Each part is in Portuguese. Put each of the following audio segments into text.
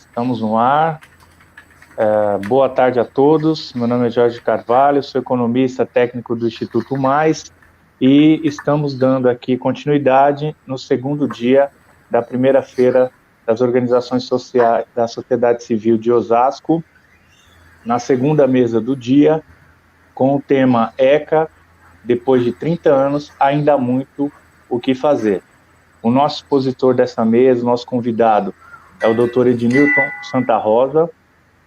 Estamos no ar. Boa tarde a todos. Meu nome é Jorge Carvalho, sou economista técnico do Instituto Mais e estamos dando aqui continuidade no segundo dia da primeira feira das organizações sociais da sociedade civil de Osasco, na segunda mesa do dia, com o tema ECA, depois de 30 anos, ainda há muito o que fazer. O nosso expositor dessa mesa, o nosso convidado, é o Dr. Ednilton Santa Rosa,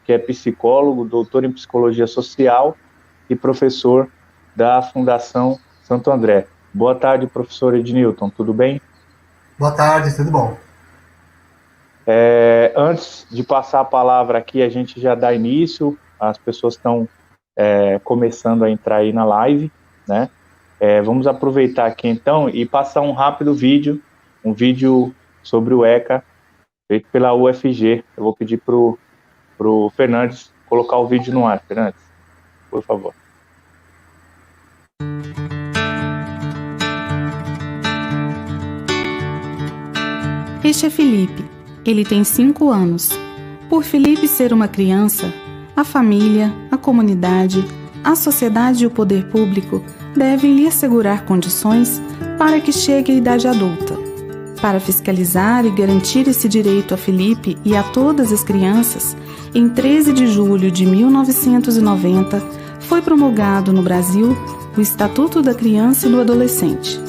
que é psicólogo, doutor em psicologia social e professor da Fundação Santo André. Boa tarde, professor Ednilton, tudo bem? Boa tarde, tudo bom. Antes de passar a palavra aqui, a gente já dá início, as pessoas estão começando a entrar aí na live, né? Vamos aproveitar aqui então e passar um rápido vídeo, um vídeo sobre o ECA, feito pela UFG. Eu vou pedir para o Fernandes colocar o vídeo no ar. Fernandes, por favor. Este é Felipe. Ele tem 5 anos. Por Felipe ser uma criança, a família, a comunidade, a sociedade e o poder público devem lhe assegurar condições para que chegue à idade adulta. Para fiscalizar e garantir esse direito a Felipe e a todas as crianças, em 13 de julho de 1990, foi promulgado no Brasil o Estatuto da Criança e do Adolescente.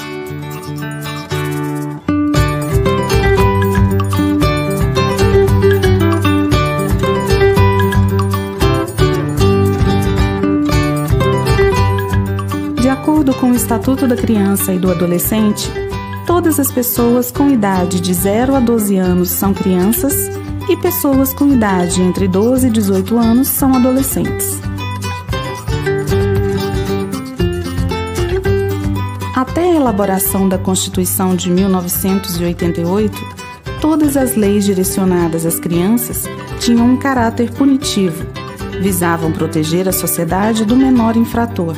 De acordo com o Estatuto da Criança e do Adolescente, todas as pessoas com idade de 0 a 12 anos são crianças e pessoas com idade entre 12 e 18 anos são adolescentes. Até a elaboração da Constituição de 1988, todas as leis direcionadas às crianças tinham um caráter punitivo, visavam proteger a sociedade do menor infrator.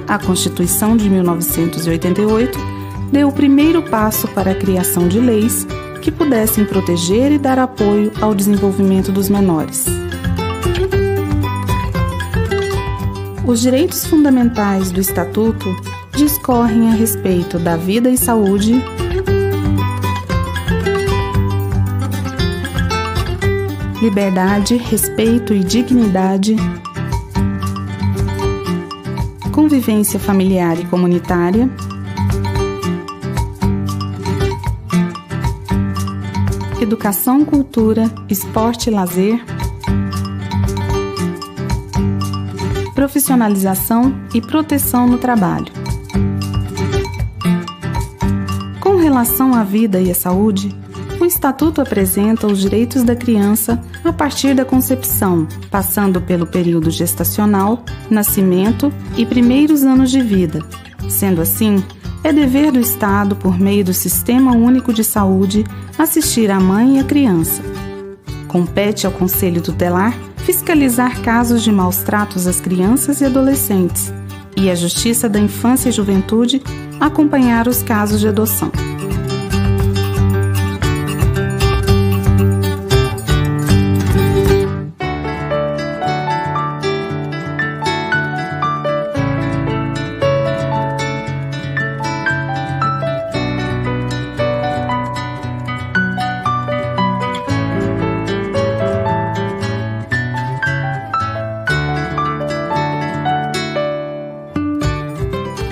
A Constituição de 1988 deu o primeiro passo para a criação de leis que pudessem proteger e dar apoio ao desenvolvimento dos menores. Os direitos fundamentais do Estatuto discorrem a respeito da vida e saúde, liberdade, respeito e dignidade, convivência familiar e comunitária, educação, cultura, esporte e lazer, profissionalização e proteção no trabalho. Com relação à vida e à saúde, o Estatuto apresenta os direitos da criança a partir da concepção, passando pelo período gestacional, nascimento e primeiros anos de vida. Sendo assim, é dever do Estado, por meio do Sistema Único de Saúde, assistir a mãe e a criança. Compete ao Conselho Tutelar fiscalizar casos de maus-tratos às crianças e adolescentes e à Justiça da Infância e Juventude acompanhar os casos de adoção.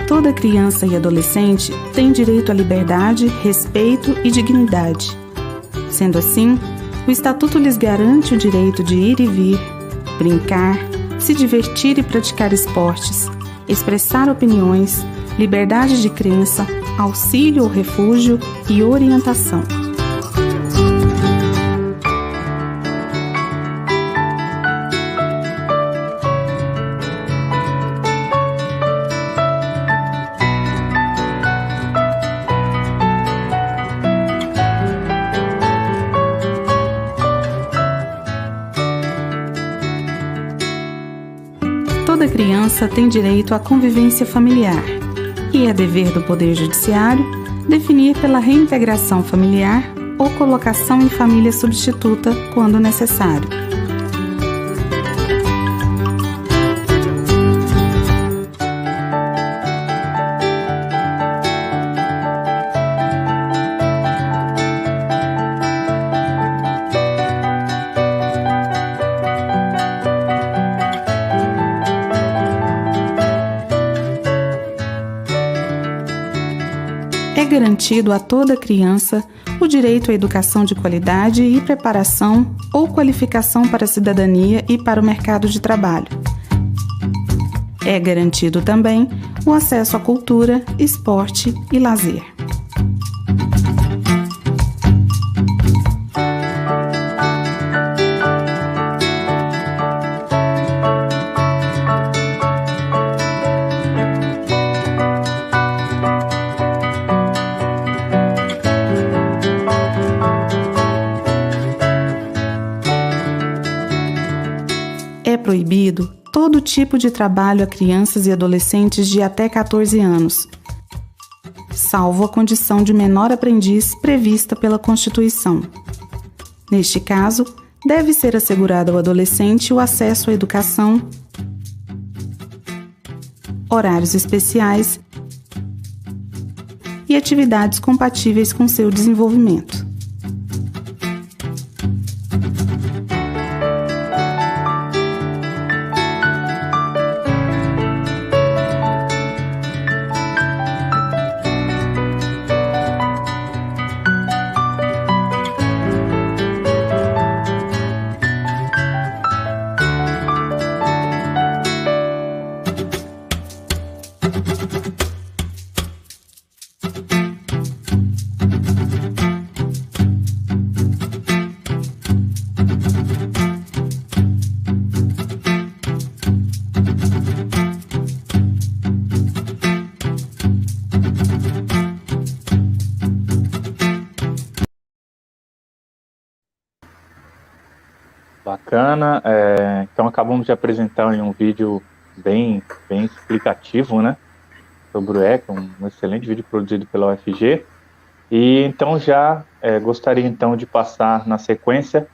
Toda criança e adolescente tem direito à liberdade, respeito e dignidade. Sendo assim, o Estatuto lhes garante o direito de ir e vir, brincar, se divertir e praticar esportes, expressar opiniões, liberdade de crença, auxílio ou refúgio e orientação. Toda criança tem direito à convivência familiar e é dever do Poder Judiciário definir pela reintegração familiar ou colocação em família substituta quando necessário. É garantido a toda criança o direito à educação de qualidade e preparação ou qualificação para a cidadania e para o mercado de trabalho. É garantido também o acesso à cultura, esporte e lazer. É proibido todo tipo de trabalho a crianças e adolescentes de até 14 anos, salvo a condição de menor aprendiz prevista pela Constituição. Neste caso, deve ser assegurado ao adolescente o acesso à educação, horários especiais e atividades compatíveis com seu desenvolvimento. Bacana, então acabamos de apresentar um vídeo bem explicativo, né, sobre o ECA, um excelente vídeo produzido pela UFG, e então já gostaria então de passar na sequência,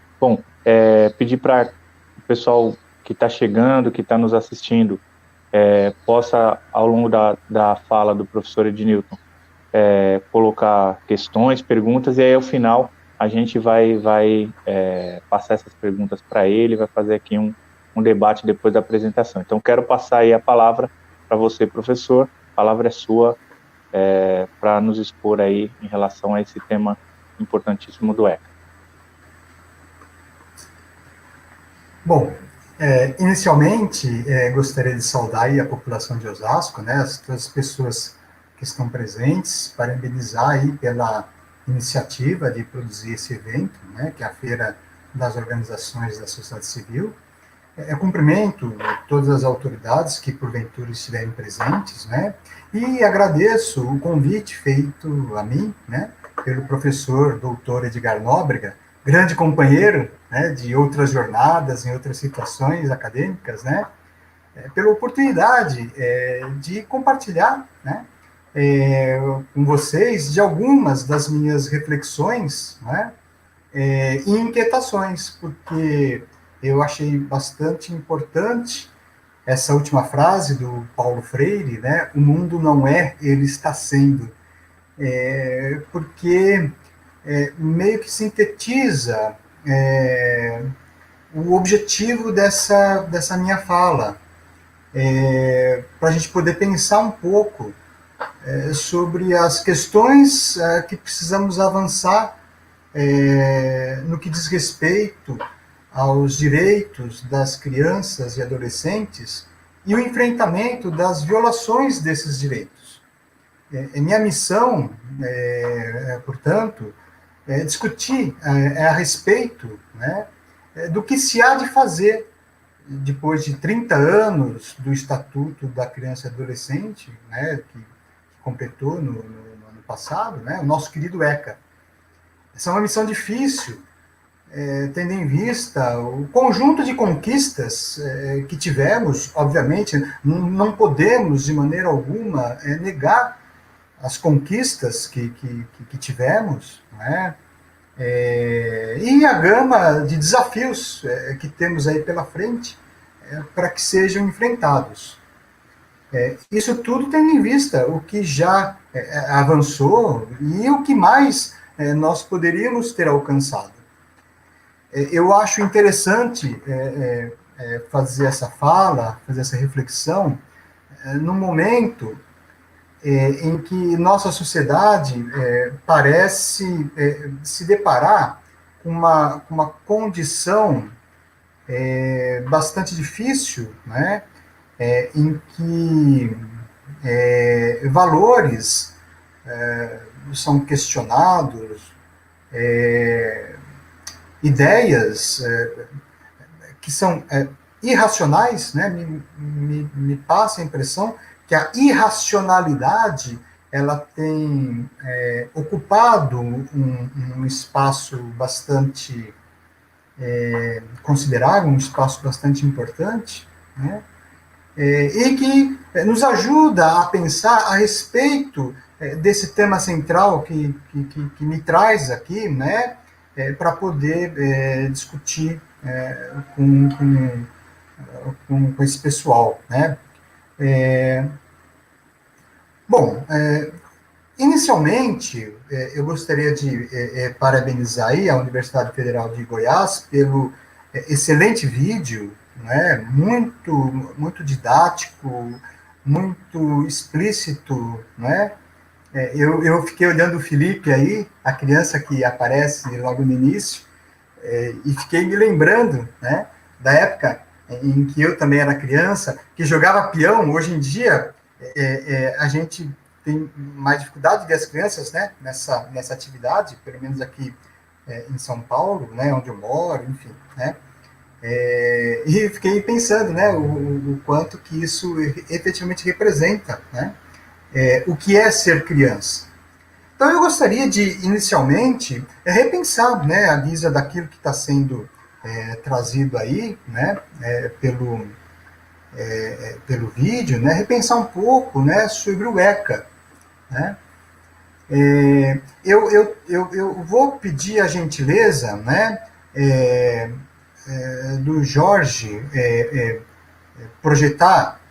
pedir para o pessoal que está chegando, que está nos assistindo, possa, ao longo da fala do professor Ednilton, colocar questões, perguntas, e aí ao final a gente vai passar essas perguntas para ele, vai fazer aqui um debate depois da apresentação. Então, quero passar aí a palavra para você, professor. A palavra é sua para nos expor aí em relação a esse tema importantíssimo do ECA. Bom, inicialmente, gostaria de saudar aí a população de Osasco, né, todas as pessoas que estão presentes, parabenizar aí pela iniciativa de produzir esse evento, né, que é a Feira das Organizações da Sociedade Civil. Cumprimento todas as autoridades que porventura estiverem presentes, né, e agradeço o convite feito a mim, né, pelo professor doutor Edgar Nóbrega, grande companheiro, né, de outras jornadas, em outras situações acadêmicas, né, pela oportunidade de compartilhar, né, com vocês de algumas das minhas reflexões, né, e inquietações, porque eu achei bastante importante essa última frase do Paulo Freire, né, o mundo não é, ele está sendo, porque meio que sintetiza o objetivo dessa minha fala, para a gente poder pensar um pouco sobre as questões que precisamos avançar no que diz respeito aos direitos das crianças e adolescentes e o enfrentamento das violações desses direitos. Minha missão, portanto, é discutir a respeito, né, do que se há de fazer depois de 30 anos do Estatuto da Criança e Adolescente, né, que completou no ano passado, né, o nosso querido ECA. Essa é uma missão difícil, tendo em vista o conjunto de conquistas que tivemos. Obviamente, não podemos, de maneira alguma, negar as conquistas que tivemos, né? E a gama de desafios que temos aí pela frente para que sejam enfrentados. Isso tudo tendo em vista o que já avançou e o que mais nós poderíamos ter alcançado. Eu acho interessante fazer essa fala, fazer essa reflexão, no momento em que nossa sociedade parece se deparar com uma condição bastante difícil, né? Em que valores são questionados, ideias que são irracionais, né? Me passa a impressão que a irracionalidade ela tem ocupado um espaço bastante considerável, um espaço bastante importante, né? E que nos ajuda a pensar a respeito desse tema central que me traz aqui, né? Para poder discutir com esse pessoal, né? Bom, inicialmente, eu gostaria de parabenizar aí a Universidade Federal de Goiás pelo excelente vídeo, né? Muito didático, muito explícito, né? Eu fiquei olhando o Felipe aí, a criança que aparece logo no início, e fiquei me lembrando, né, da época em que eu também era criança, que jogava peão. Hoje em dia, a gente tem mais dificuldade de ver as crianças, né, nessa atividade, pelo menos aqui em São Paulo, né, onde eu moro, enfim, né. E fiquei pensando, né, o quanto que isso efetivamente representa, né, o que é ser criança. Então, eu gostaria de, inicialmente, repensar, né, à guisa daquilo que está sendo trazido aí, né, pelo vídeo, né, repensar um pouco, né, sobre o ECA, né. Eu vou pedir a gentileza, né, do Jorge projetar.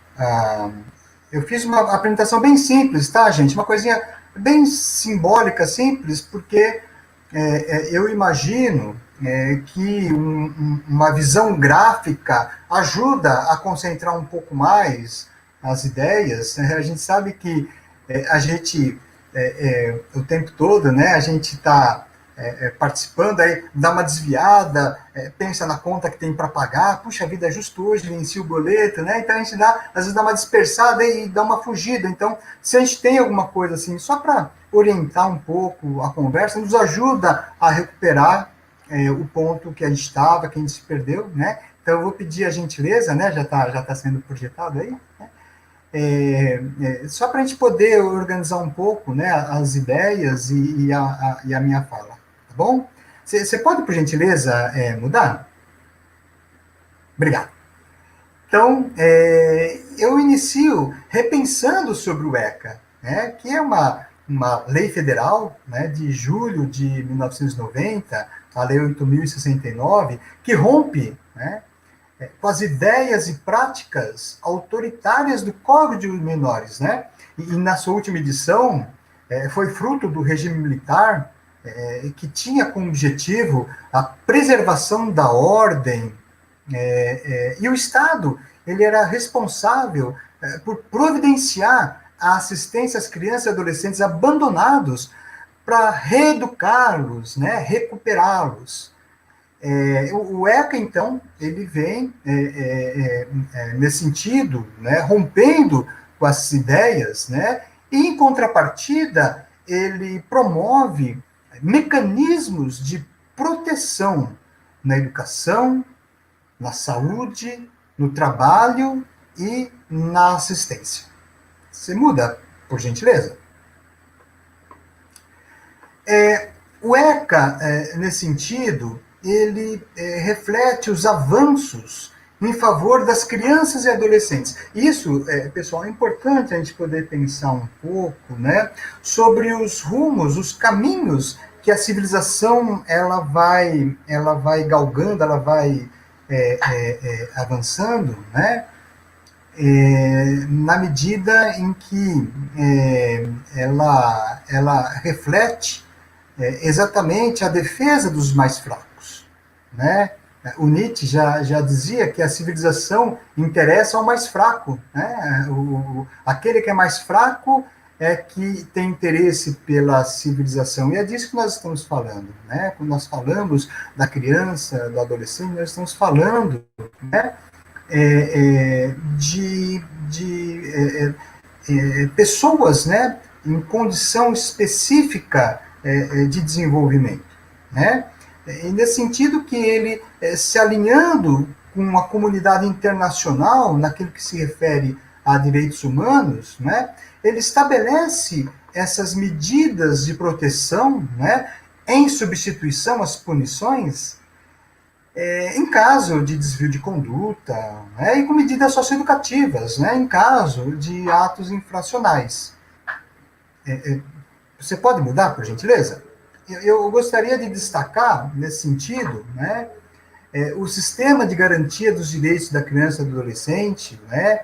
Eu fiz uma apresentação bem simples, tá, gente? Uma coisinha bem simbólica, simples, porque eu imagino que uma visão gráfica ajuda a concentrar um pouco mais as ideias. A gente sabe que a gente, o tempo todo, né, a gente está participando, aí dá uma desviada, pensa na conta que tem para pagar, puxa vida, é justo hoje, venci o boleto, né? Então a gente às vezes dá uma dispersada e dá uma fugida. Então, se a gente tem alguma coisa assim, só para orientar um pouco a conversa, nos ajuda a recuperar o ponto que a gente estava, que a gente se perdeu, né? Então eu vou pedir a gentileza, né? Já tá sendo projetado aí, né? Só para a gente poder organizar um pouco, né, as ideias e a minha fala. Tá bom? Você pode, por gentileza, mudar? Obrigado. Então, eu inicio repensando sobre o ECA, né, que é uma lei federal, né, de julho de 1990, a Lei 8.069, que rompe, né, com as ideias e práticas autoritárias do Código de Menores, né? E na sua última edição, foi fruto do regime militar, que tinha como objetivo a preservação da ordem, e o Estado ele era responsável por providenciar a assistência às crianças e adolescentes abandonados para reeducá-los, né, recuperá-los. O ECA, então, ele vem nesse sentido, né, rompendo com as ideias, né, e, em contrapartida, ele promove mecanismos de proteção na educação, na saúde, no trabalho e na assistência. Você muda, por gentileza? O ECA, nesse sentido, ele reflete os avanços em favor das crianças e adolescentes. Isso, pessoal, é importante a gente poder pensar um pouco, né, sobre os rumos, os caminhos que a civilização ela vai galgando, ela vai avançando, né, na medida em que ela reflete exatamente a defesa dos mais fracos, né? O Nietzsche já dizia que a civilização interessa ao mais fraco, né? Aquele que é mais fraco é que tem interesse pela civilização, e é disso que nós estamos falando, né? Quando nós falamos da criança, do adolescente, nós estamos falando, né, de pessoas, né, em condição específica de desenvolvimento, né? E nesse sentido que ele, se alinhando com uma comunidade internacional, naquilo que se refere a direitos humanos, né, ele estabelece essas medidas de proteção, né, em substituição às punições, em caso de desvio de conduta, né, e com medidas socioeducativas, né, em caso de atos infracionais. Você pode mudar, por gentileza? Eu gostaria de destacar, nesse sentido, né, o sistema de garantia dos direitos da criança e do adolescente, né,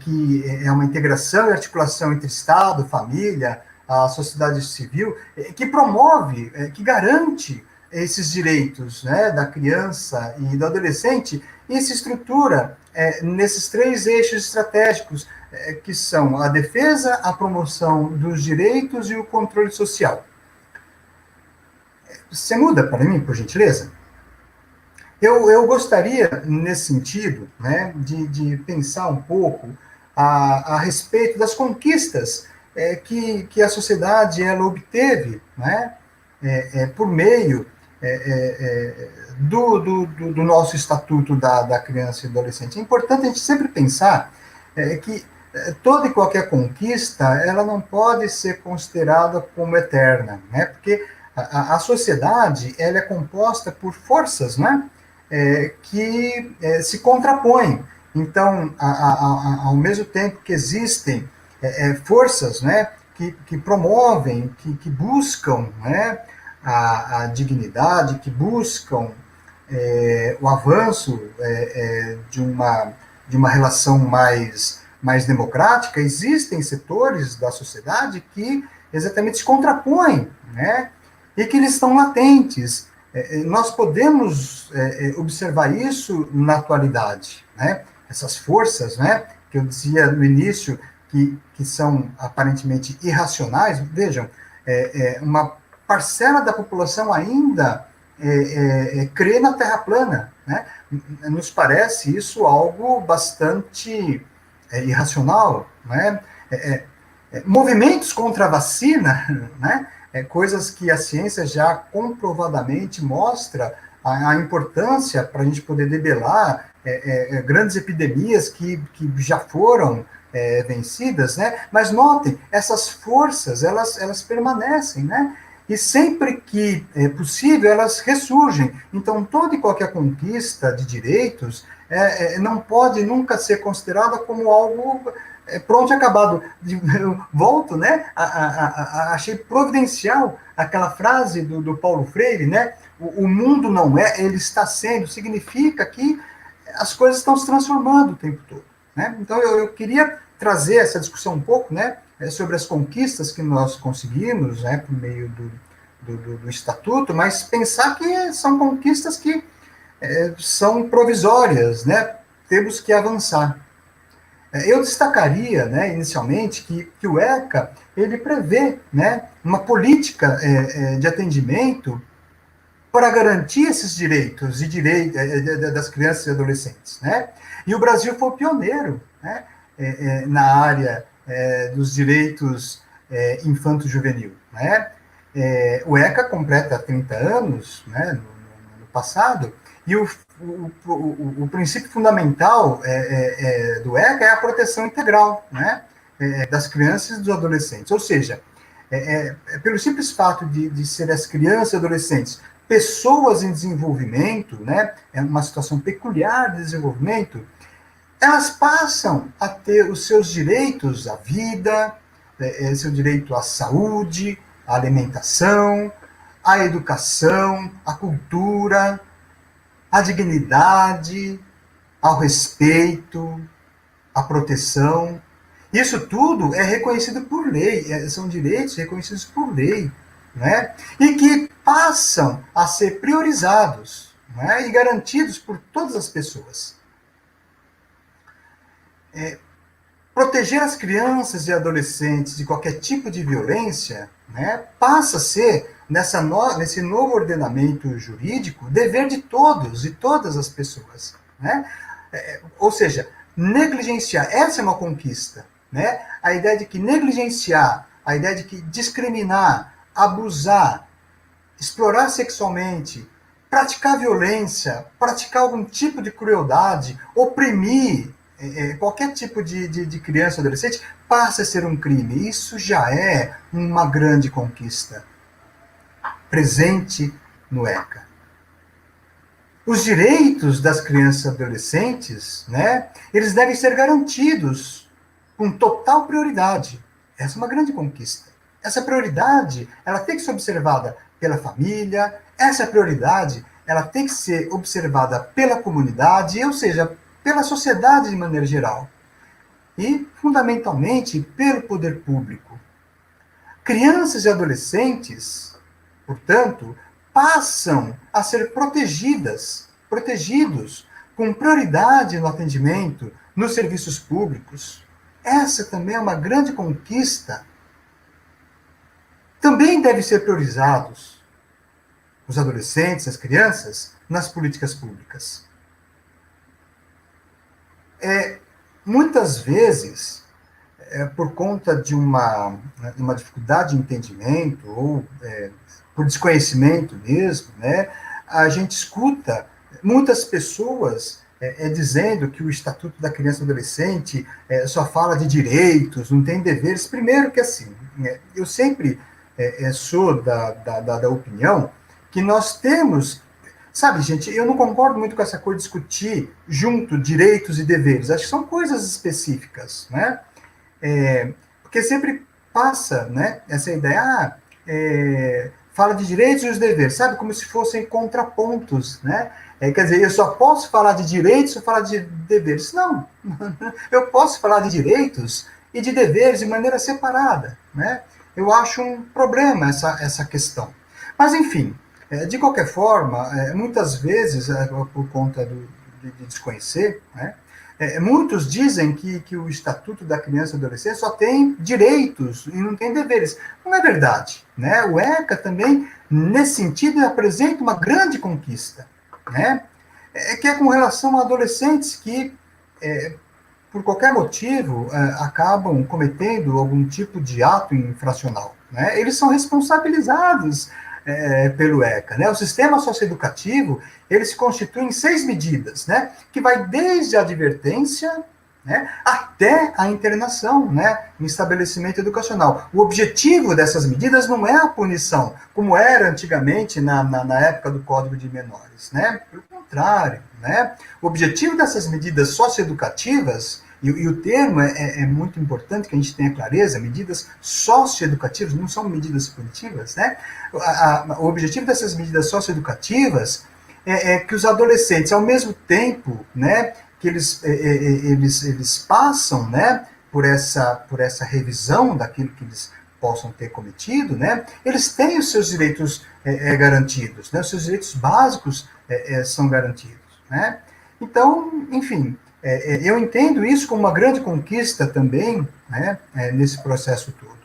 que é uma integração e articulação entre Estado, família, a sociedade civil, que promove, que garante esses direitos, né, da criança e do adolescente, e se estrutura nesses 3 eixos estratégicos, que são a defesa, a promoção dos direitos e o controle social. Você muda para mim, por gentileza? Eu gostaria, nesse sentido, né, de pensar um pouco a respeito das conquistas que a sociedade ela obteve, né, por meio do nosso Estatuto da Criança e do Adolescente. É importante a gente sempre pensar que toda e qualquer conquista ela não pode ser considerada como eterna, né, porque a sociedade ela é composta por forças, né, que se contrapõem. Então, ao mesmo tempo que existem forças, né, que promovem, que buscam, né, a dignidade, que buscam o avanço de uma relação mais democrática, existem setores da sociedade que exatamente se contrapõem, né, e que eles estão latentes. Nós podemos observar isso na atualidade, né? Essas forças, né, que eu dizia no início, que são aparentemente irracionais. Vejam, uma parcela da população ainda crê na Terra plana, né? Nos parece isso algo bastante irracional, né? Movimentos contra a vacina, né? Coisas que a ciência já comprovadamente mostra a importância para a gente poder debelar grandes epidemias que já foram vencidas, né? Mas notem, essas forças, elas permanecem, né? E sempre que é possível, elas ressurgem. Então, toda e qualquer conquista de direitos não pode nunca ser considerada como algo pronto e acabado. Eu volto, né? Achei providencial aquela frase do Paulo Freire, né? O mundo não ele está sendo, significa que as coisas estão se transformando o tempo todo, né? Então, eu queria trazer essa discussão um pouco, né, sobre as conquistas que nós conseguimos, né, por meio do Estatuto, mas pensar que são conquistas que são provisórias, né? Temos que avançar. Eu destacaria, né, inicialmente, que o ECA ele prevê, né, uma política de atendimento para garantir esses direitos das crianças e adolescentes, né? E o Brasil foi pioneiro, né, na área dos direitos infanto-juvenil, né? O ECA completa 30 anos, né, no passado, e o princípio fundamental do ECA é a proteção integral, né, das crianças e dos adolescentes. Ou seja, pelo simples fato de ser as crianças e adolescentes pessoas em desenvolvimento, né, é uma situação peculiar de desenvolvimento, elas passam a ter os seus direitos à vida, seu direito à saúde, à alimentação, à educação, à cultura, à dignidade, ao respeito, à proteção. Isso tudo é reconhecido por lei, são direitos reconhecidos por lei, né? E que passam a ser priorizados, né? E garantidos por todas as pessoas. Proteger as crianças e adolescentes de qualquer tipo de violência, né, passa a ser, nesse novo ordenamento jurídico, dever de todos e todas as pessoas. Né? Ou seja, negligenciar, essa é uma conquista. Né? A ideia de que negligenciar, a ideia de que discriminar, abusar, explorar sexualmente, praticar violência, praticar algum tipo de crueldade, oprimir qualquer tipo de criança ou adolescente, passa a ser um crime. Isso já é uma grande conquista presente no ECA. Os direitos das crianças e adolescentes, né, eles devem ser garantidos com total prioridade. Essa é uma grande conquista. Essa prioridade, ela tem que ser observada pela família, essa prioridade, ela tem que ser observada pela comunidade, ou seja, pela sociedade de maneira geral. E, fundamentalmente, pelo poder público. Crianças e adolescentes, portanto, passam a ser protegidos com prioridade no atendimento, nos serviços públicos. Essa também é uma grande conquista. Também devem ser priorizados os adolescentes, as crianças, nas políticas públicas. Muitas vezes, por conta de uma dificuldade de entendimento, ou por desconhecimento mesmo, né, a gente escuta muitas pessoas dizendo que o Estatuto da Criança e do Adolescente só fala de direitos, não tem deveres. Primeiro que assim, eu sempre sou da opinião que nós temos... Sabe, gente, eu não concordo muito com essa coisa de discutir junto direitos e deveres. Acho que são coisas específicas, né? Porque sempre passa, né, essa ideia, fala de direitos e os deveres, sabe? Como se fossem contrapontos, né? Quer dizer, eu só posso falar de direitos ou falar de deveres. Não, eu posso falar de direitos e de deveres de maneira separada, né? Eu acho um problema essa questão. Mas, enfim... De qualquer forma, muitas vezes, por conta de desconhecer, né, muitos dizem que o Estatuto da Criança e do Adolescente só tem direitos e não tem deveres. Não é verdade. Né? O ECA também, nesse sentido, apresenta uma grande conquista, né? Que é com relação a adolescentes que, por qualquer motivo, acabam cometendo algum tipo de ato infracional. Né? Eles são responsabilizados pelo ECA. Né? O sistema socioeducativo, ele se constitui em 6 medidas, né? Que vai desde a advertência, né, até a internação, né, em estabelecimento educacional. O objetivo dessas medidas não é a punição, como era antigamente na época do Código de Menores. Né? Pelo contrário, né? O objetivo dessas medidas socioeducativas, e o termo é muito importante que a gente tenha clareza, medidas socioeducativas, não são medidas punitivas, né? O objetivo dessas medidas socioeducativas é que os adolescentes, ao mesmo tempo, né, que eles passam, né, por essa revisão daquilo que eles possam ter cometido, né, eles têm os seus direitos garantidos, né, os seus direitos básicos são garantidos. Né? Então, enfim... eu entendo isso como uma grande conquista também, né, nesse processo todo.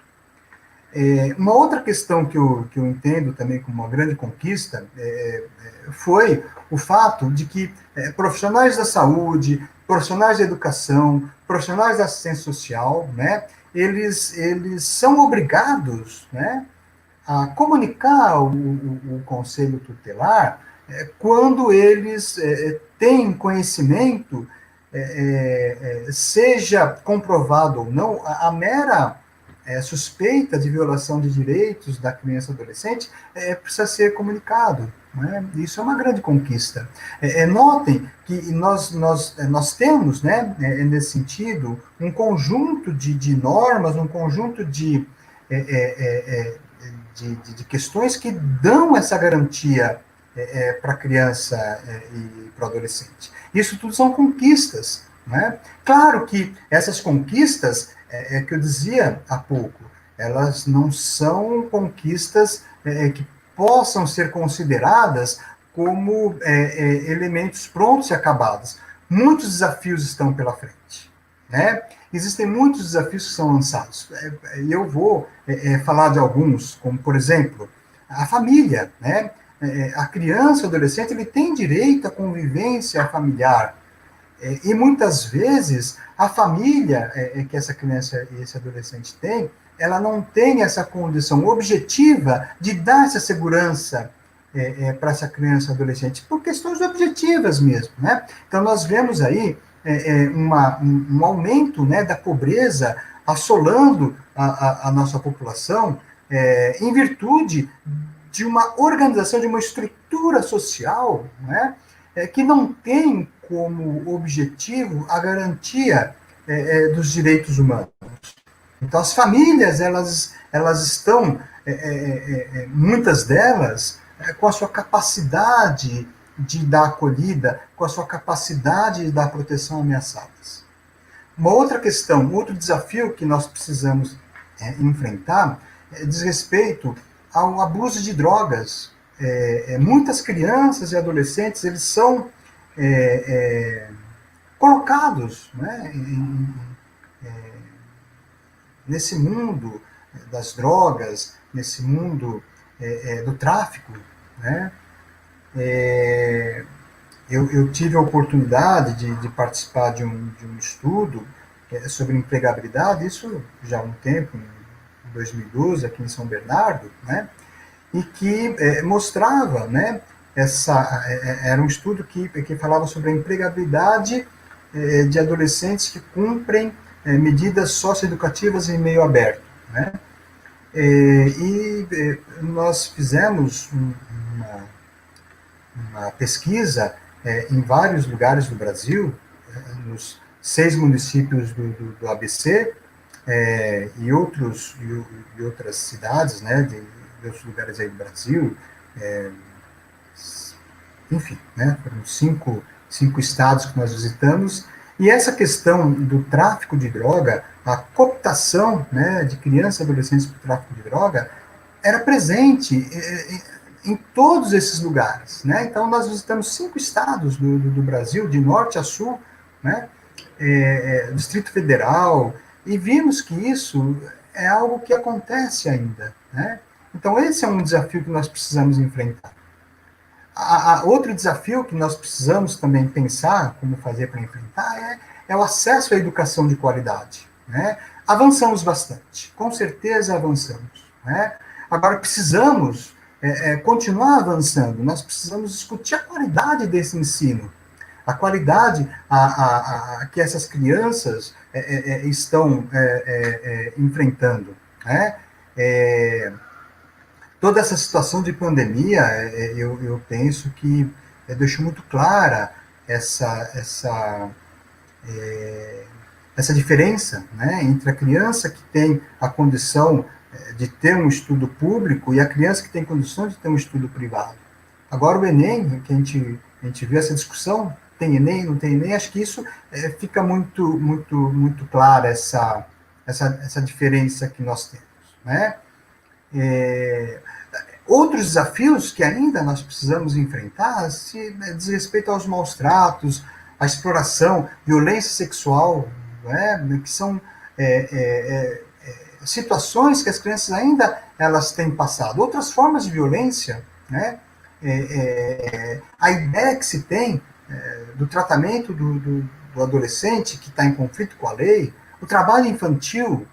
Uma outra questão que eu entendo também como uma grande conquista foi o fato de que profissionais da saúde, profissionais da educação, profissionais da assistência social, né, eles são obrigados, né, a comunicar o Conselho Tutelar quando eles têm conhecimento, seja comprovado ou não, a mera suspeita de violação de direitos da criança e adolescente, precisa ser comunicado. Né? Isso é uma grande conquista. Notem que nós temos, né, nesse sentido, um conjunto de normas, um conjunto de questões que dão essa garantia para a criança e para o adolescente. Isso tudo são conquistas. Né? Claro que essas conquistas, que eu dizia há pouco, elas não são conquistas que possam ser consideradas como elementos prontos e acabados. Muitos desafios estão pela frente. Né? Existem muitos desafios que são lançados. Eu vou falar de alguns, como, por exemplo, a família. Né? A criança, o adolescente, ele tem direito à convivência familiar. E muitas vezes a família que essa criança e esse adolescente tem, ela não tem essa condição objetiva de dar essa segurança para essa criança e adolescente, por questões objetivas mesmo. Né? Então nós vemos aí um aumento, né, da pobreza assolando a nossa população em virtude de uma organização, de uma estrutura social, né, que não tem como objetivo a garantia dos direitos humanos. Então, as famílias, elas estão, muitas delas, com a sua capacidade de dar acolhida, com a sua capacidade de dar proteção ameaçadas. Uma outra questão, outro desafio que nós precisamos enfrentar diz respeito ao abuso de drogas. Muitas crianças e adolescentes, eles são colocados, né, nesse mundo das drogas, nesse mundo do tráfico. Né? Eu tive a oportunidade de participar de um estudo sobre empregabilidade, isso já há um tempo, em 2012, aqui em São Bernardo, né? E que mostrava, né, era um estudo que falava sobre a empregabilidade de adolescentes que cumprem medidas socioeducativas em meio aberto. Né? E nós fizemos uma pesquisa em vários lugares do Brasil, nos 6 municípios do ABC e outras cidades, né, de outros lugares aí do Brasil, enfim, né, foram 5 estados que nós visitamos, e essa questão do tráfico de droga, a cooptação, né, de crianças e adolescentes para o tráfico de droga, era presente em todos esses lugares. Né? Então, nós visitamos 5 estados do Brasil, de norte a sul, né, Distrito Federal, e vimos que isso é algo que acontece ainda. Né? Então, esse é um desafio que nós precisamos enfrentar. Outro desafio que nós precisamos também pensar como fazer para enfrentar é o acesso à educação de qualidade. Né? Avançamos bastante, com certeza avançamos. Né? Agora, precisamos continuar avançando, nós precisamos discutir a qualidade desse ensino, a qualidade que essas crianças estão enfrentando. Né? Toda essa situação de pandemia, eu penso que deixou muito clara essa diferença, né, entre a criança que tem a condição de ter um estudo público e a criança que tem condições de ter um estudo privado. Agora o Enem, que a gente viu essa discussão, tem Enem, não tem Enem, acho que isso fica muito, muito, muito clara essa diferença que nós temos. Né? Outros desafios que ainda nós precisamos enfrentar diz respeito aos maus tratos, à exploração, violência sexual, né, que são situações que as crianças ainda elas têm passado. Outras formas de violência, né, a ideia que se tem do tratamento do adolescente que está em conflito com a lei, o trabalho infantil,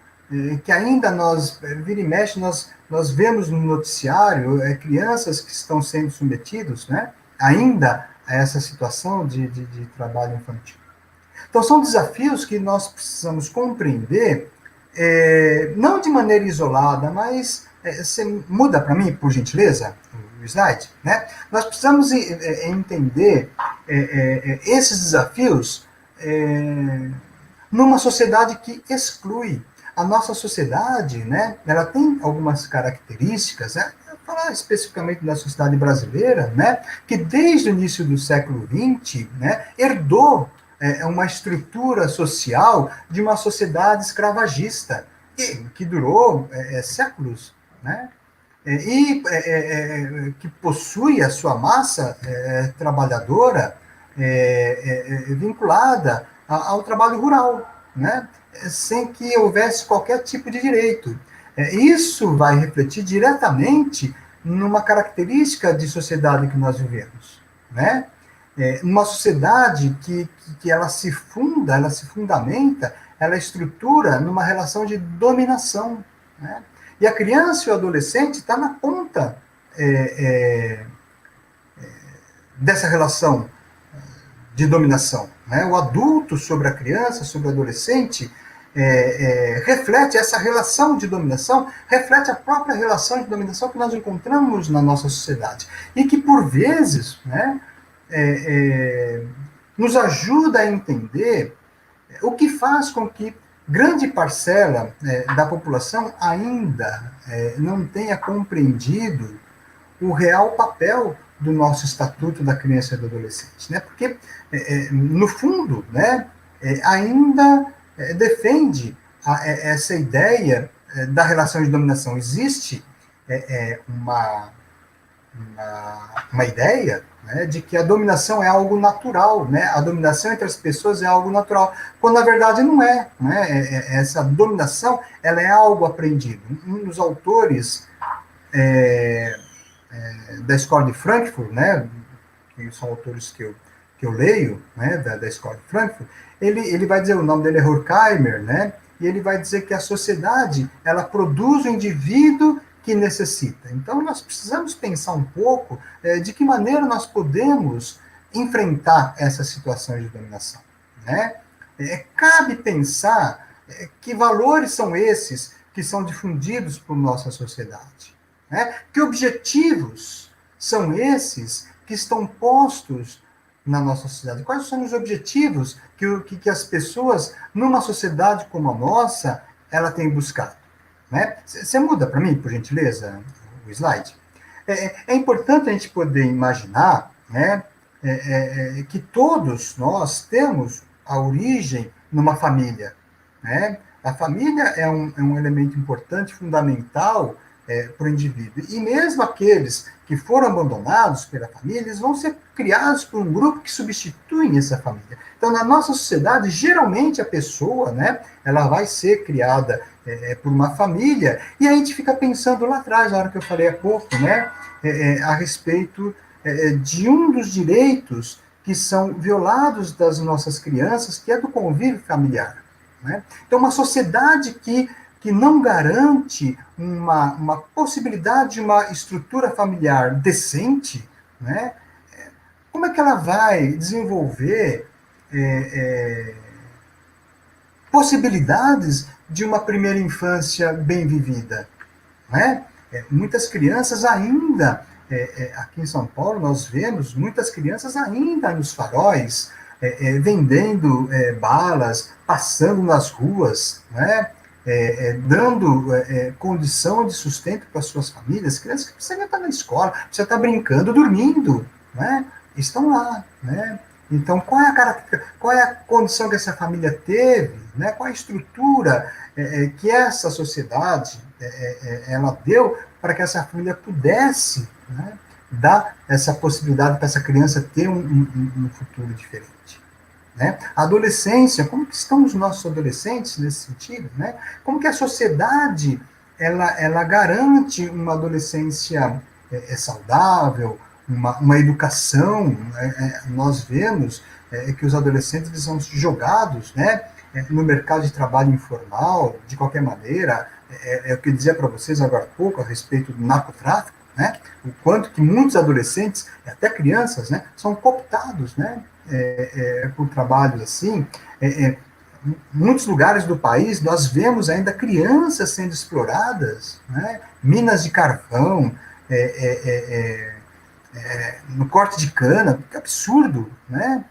que ainda nós, vira e mexe, nós vemos no noticiário crianças que estão sendo submetidos, né, ainda a essa situação de trabalho infantil. Então, são desafios que nós precisamos compreender não de maneira isolada, mas você muda para mim, por gentileza, o slide, né? Nós precisamos entender esses desafios numa sociedade que exclui. A nossa sociedade, né, ela tem algumas características, né? Vou falar especificamente da sociedade brasileira, né, que desde o início do século XX, né, herdou uma estrutura social de uma sociedade escravagista, que durou séculos, né? Que possui a sua massa trabalhadora vinculada ao trabalho rural, né? Sem que houvesse qualquer tipo de direito. Isso vai refletir diretamente numa característica de sociedade que nós vivemos, né? Numa sociedade que ela se fundamenta, ela estrutura numa relação de dominação, né? E a criança e o adolescente está na ponta dessa relação de dominação, né? O adulto sobre a criança, sobre o adolescente, reflete essa relação de dominação, reflete a própria relação de dominação que nós encontramos na nossa sociedade. E que, por vezes, né, nos ajuda a entender o que faz com que grande parcela da população ainda não tenha compreendido o real papel do nosso Estatuto da Criança e do Adolescente, né? Porque, no fundo, né, ainda defende essa ideia da relação de dominação. Existe uma ideia, né, de que a dominação é algo natural, né? A dominação entre as pessoas é algo natural, quando na verdade não é, né? Essa dominação, ela é algo aprendido. Um dos autores da Escola de Frankfurt, né, que são autores que eu leio, né, da Escola de Frankfurt, ele vai dizer, o nome dele é Horkheimer, né, e ele vai dizer que a sociedade, ela produz o indivíduo que necessita. Então, nós precisamos pensar um pouco de que maneira nós podemos enfrentar essa situação de dominação, né? Cabe pensar que valores são esses que são difundidos por nossa sociedade, né? Que objetivos são esses que estão postos na nossa sociedade? Quais são os objetivos que as pessoas, numa sociedade como a nossa, ela tem buscado? Né? Você muda para mim, por gentileza, o slide? É importante a gente poder imaginar, né, que todos nós temos a origem numa família, né? A família é um elemento importante, fundamental para o indivíduo. E mesmo aqueles que foram abandonados pela família, eles vão ser criados por um grupo que substitui essa família. Então, na nossa sociedade, geralmente a pessoa, né, ela vai ser criada por uma família, e a gente fica pensando lá atrás, na hora que eu falei há pouco, né, a respeito de um dos direitos que são violados das nossas crianças, que é do convívio familiar, né? Então, uma sociedade que não garante uma possibilidade de uma estrutura familiar decente, né? Como é que ela vai desenvolver possibilidades de uma primeira infância bem vivida, né? Muitas crianças ainda, aqui em São Paulo, nós vemos muitas crianças ainda nos faróis, vendendo balas, passando nas ruas, né? Dando condição de sustento para suas famílias, crianças que precisam estar na escola, precisam estar brincando, dormindo, né? Estão lá, né? Então, qual é a condição que essa família teve, né? Qual a estrutura que essa sociedade ela deu para que essa família pudesse, né, dar essa possibilidade para essa criança ter um futuro diferente, né? A adolescência, como que estão os nossos adolescentes nesse sentido, né? Como que a sociedade ela garante uma adolescência saudável, uma educação? Nós vemos que os adolescentes eles são jogados, né, no mercado de trabalho informal, de qualquer maneira. Eu queria dizer para vocês agora há pouco a respeito do narcotráfico, né, o quanto que muitos adolescentes, até crianças, né, são cooptados, né, por trabalhos assim. muitos lugares do país, nós vemos ainda crianças sendo exploradas, né? Minas de carvão, no corte de cana, que absurdo, né?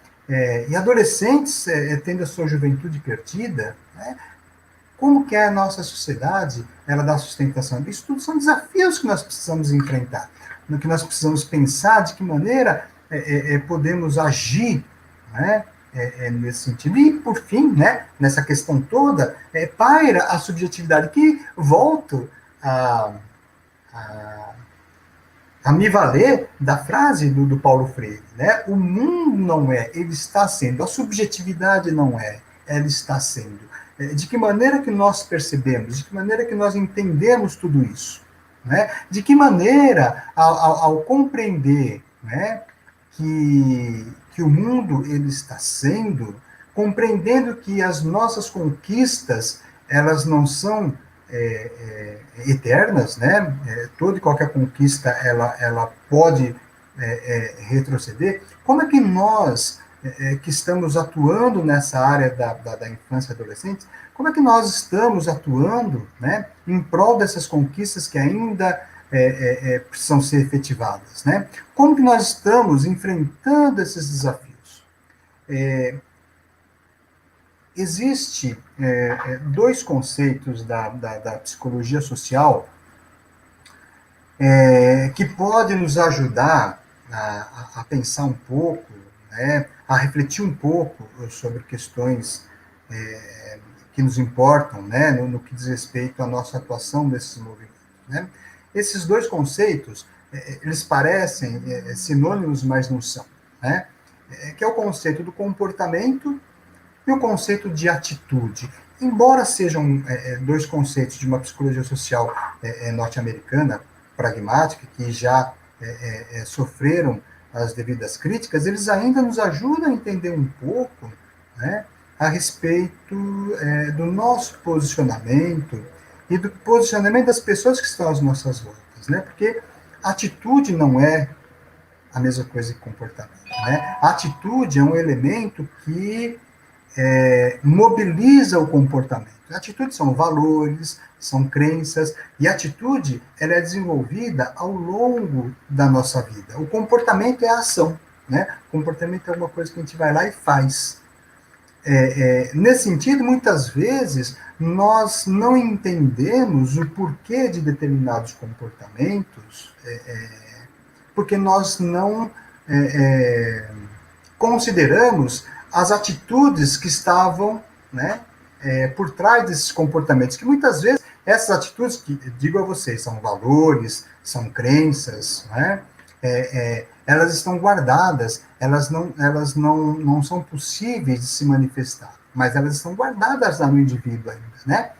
E adolescentes tendo a sua juventude perdida, né? Como que é a nossa sociedade, ela dá sustentação? Isso tudo são desafios que nós precisamos enfrentar, no que nós precisamos pensar de que maneira podemos agir, né? Nesse sentido. E, por fim, né, nessa questão toda, paira a subjetividade, que volto a me valer da frase do Paulo Freire, né? O mundo não é, ele está sendo. A subjetividade não é, ela está sendo. De que maneira que nós percebemos, de que maneira que nós entendemos tudo isso, né? De que maneira, ao compreender, né, que o mundo ele está sendo, compreendendo que as nossas conquistas, elas não são eternas, né? Toda e qualquer conquista, ela pode retroceder. Como é que nós, que estamos atuando nessa área da infância e adolescente, como é que nós estamos atuando, né, em prol dessas conquistas que ainda precisam ser efetivadas, né? Como que nós estamos enfrentando esses desafios? Existe dois conceitos da psicologia social que podem nos ajudar a pensar um pouco, né, a refletir um pouco sobre questões que nos importam, né, no que diz respeito à nossa atuação nesses movimentos, né? Esses dois conceitos, eles parecem sinônimos, mas não são, né? Que é o conceito do comportamento e o conceito de atitude. Embora sejam dois conceitos de uma psicologia social norte-americana, pragmática, que já sofreram as devidas críticas, eles ainda nos ajudam a entender um pouco, né, a respeito do nosso posicionamento e do posicionamento das pessoas que estão às nossas voltas, né? Porque atitude não é a mesma coisa que comportamento, né? A atitude é um elemento que mobiliza o comportamento. Atitudes são valores, são crenças, e a atitude ela é desenvolvida ao longo da nossa vida. O comportamento é a ação, né? O comportamento é uma coisa que a gente vai lá e faz. Nesse sentido, muitas vezes, nós não entendemos o porquê de determinados comportamentos, porque nós não consideramos as atitudes que estavam, né, por trás desses comportamentos, que muitas vezes essas atitudes, que digo a vocês, são valores, são crenças, né, elas estão guardadas, elas não são possíveis de se manifestar, mas elas estão guardadas lá no indivíduo ainda, né?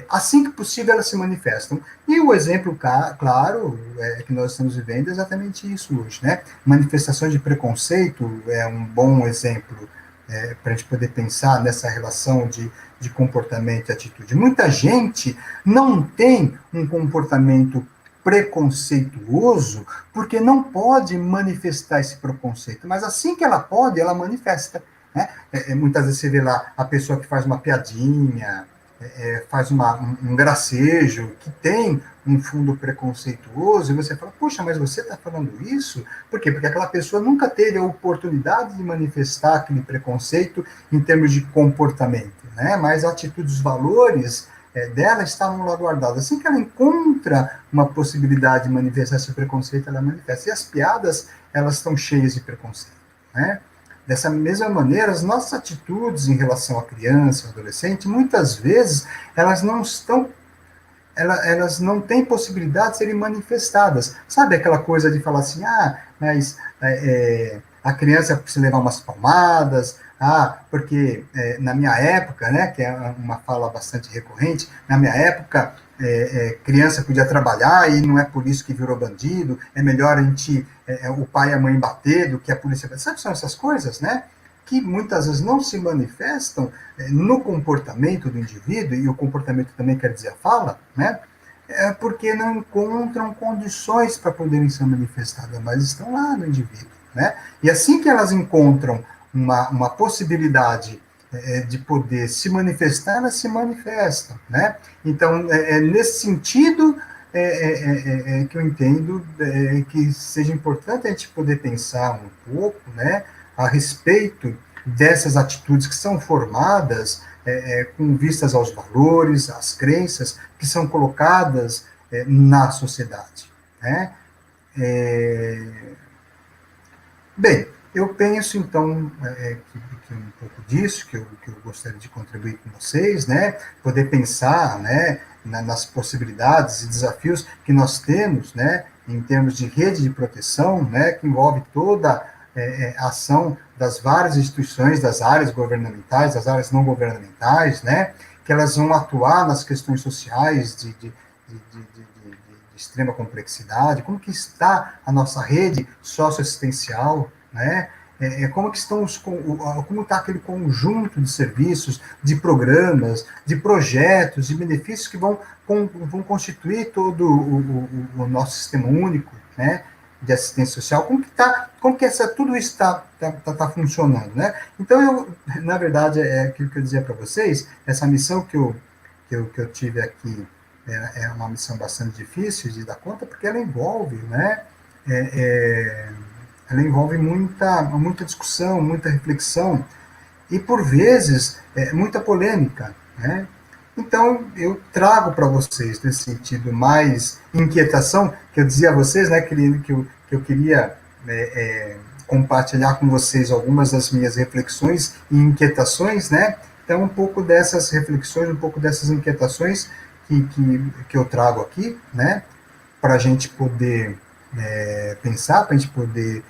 Assim que possível elas se manifestam. E o exemplo claro que nós estamos vivendo é exatamente isso hoje, né? Manifestações de preconceito é um bom exemplo para a gente poder pensar nessa relação de comportamento e atitude. Muita gente não tem um comportamento preconceituoso porque não pode manifestar esse preconceito, mas assim que ela pode, ela manifesta, né? Muitas vezes você vê lá a pessoa que faz uma piadinha, faz um gracejo que tem um fundo preconceituoso, e você fala, puxa, mas você está falando isso? Por quê? Porque aquela pessoa nunca teve a oportunidade de manifestar aquele preconceito em termos de comportamento, né? Mas atitudes, valores dela estavam lá guardados. Assim que ela encontra uma possibilidade de manifestar esse preconceito, ela manifesta. E as piadas, elas estão cheias de preconceito, né? Dessa mesma maneira, as nossas atitudes em relação à criança, ao adolescente, muitas vezes, elas não têm possibilidade de serem manifestadas. Sabe aquela coisa de falar assim, mas a criança precisa levar umas palmadas, porque na minha época, né, que é uma fala bastante recorrente, na minha época, criança podia trabalhar e não é por isso que virou bandido, é melhor a gente, o pai e a mãe bater do que a polícia. Sabe, são essas coisas, né, que muitas vezes não se manifestam no comportamento do indivíduo, e o comportamento também quer dizer a fala, né, porque não encontram condições para poderem ser manifestadas, mas estão lá no indivíduo, né, e assim que elas encontram uma possibilidade de poder se manifestar, elas se manifestam, né? Então, nesse sentido que eu entendo que seja importante a gente poder pensar um pouco, né, a respeito dessas atitudes que são formadas com vistas aos valores, às crenças que são colocadas na sociedade, né? Bem, eu penso, então, que um pouco disso, que eu gostaria de contribuir com vocês, né, poder pensar, né, nas possibilidades e desafios que nós temos, né, em termos de rede de proteção, né, que envolve toda a ação das várias instituições, das áreas governamentais, das áreas não governamentais, né, que elas vão atuar nas questões sociais de extrema complexidade, como que está a nossa rede socioassistencial, né? Como que estão como está aquele conjunto de serviços, de programas, de projetos, de benefícios que vão constituir todo o nosso sistema único, né, de assistência social, como que tudo isso está funcionando, né? Então, na verdade, aquilo que eu dizia para vocês, essa missão que eu tive aqui, é uma missão bastante difícil de dar conta, porque ela envolve, né, ela envolve muita discussão, muita reflexão, e por vezes, muita polêmica, né? Então, eu trago para vocês, nesse sentido, mais inquietação, que eu dizia a vocês, né, que eu queria compartilhar com vocês algumas das minhas reflexões e inquietações, né? Então, um pouco dessas reflexões, um pouco dessas inquietações que eu trago aqui, né, para a gente poder pensar, para a gente poder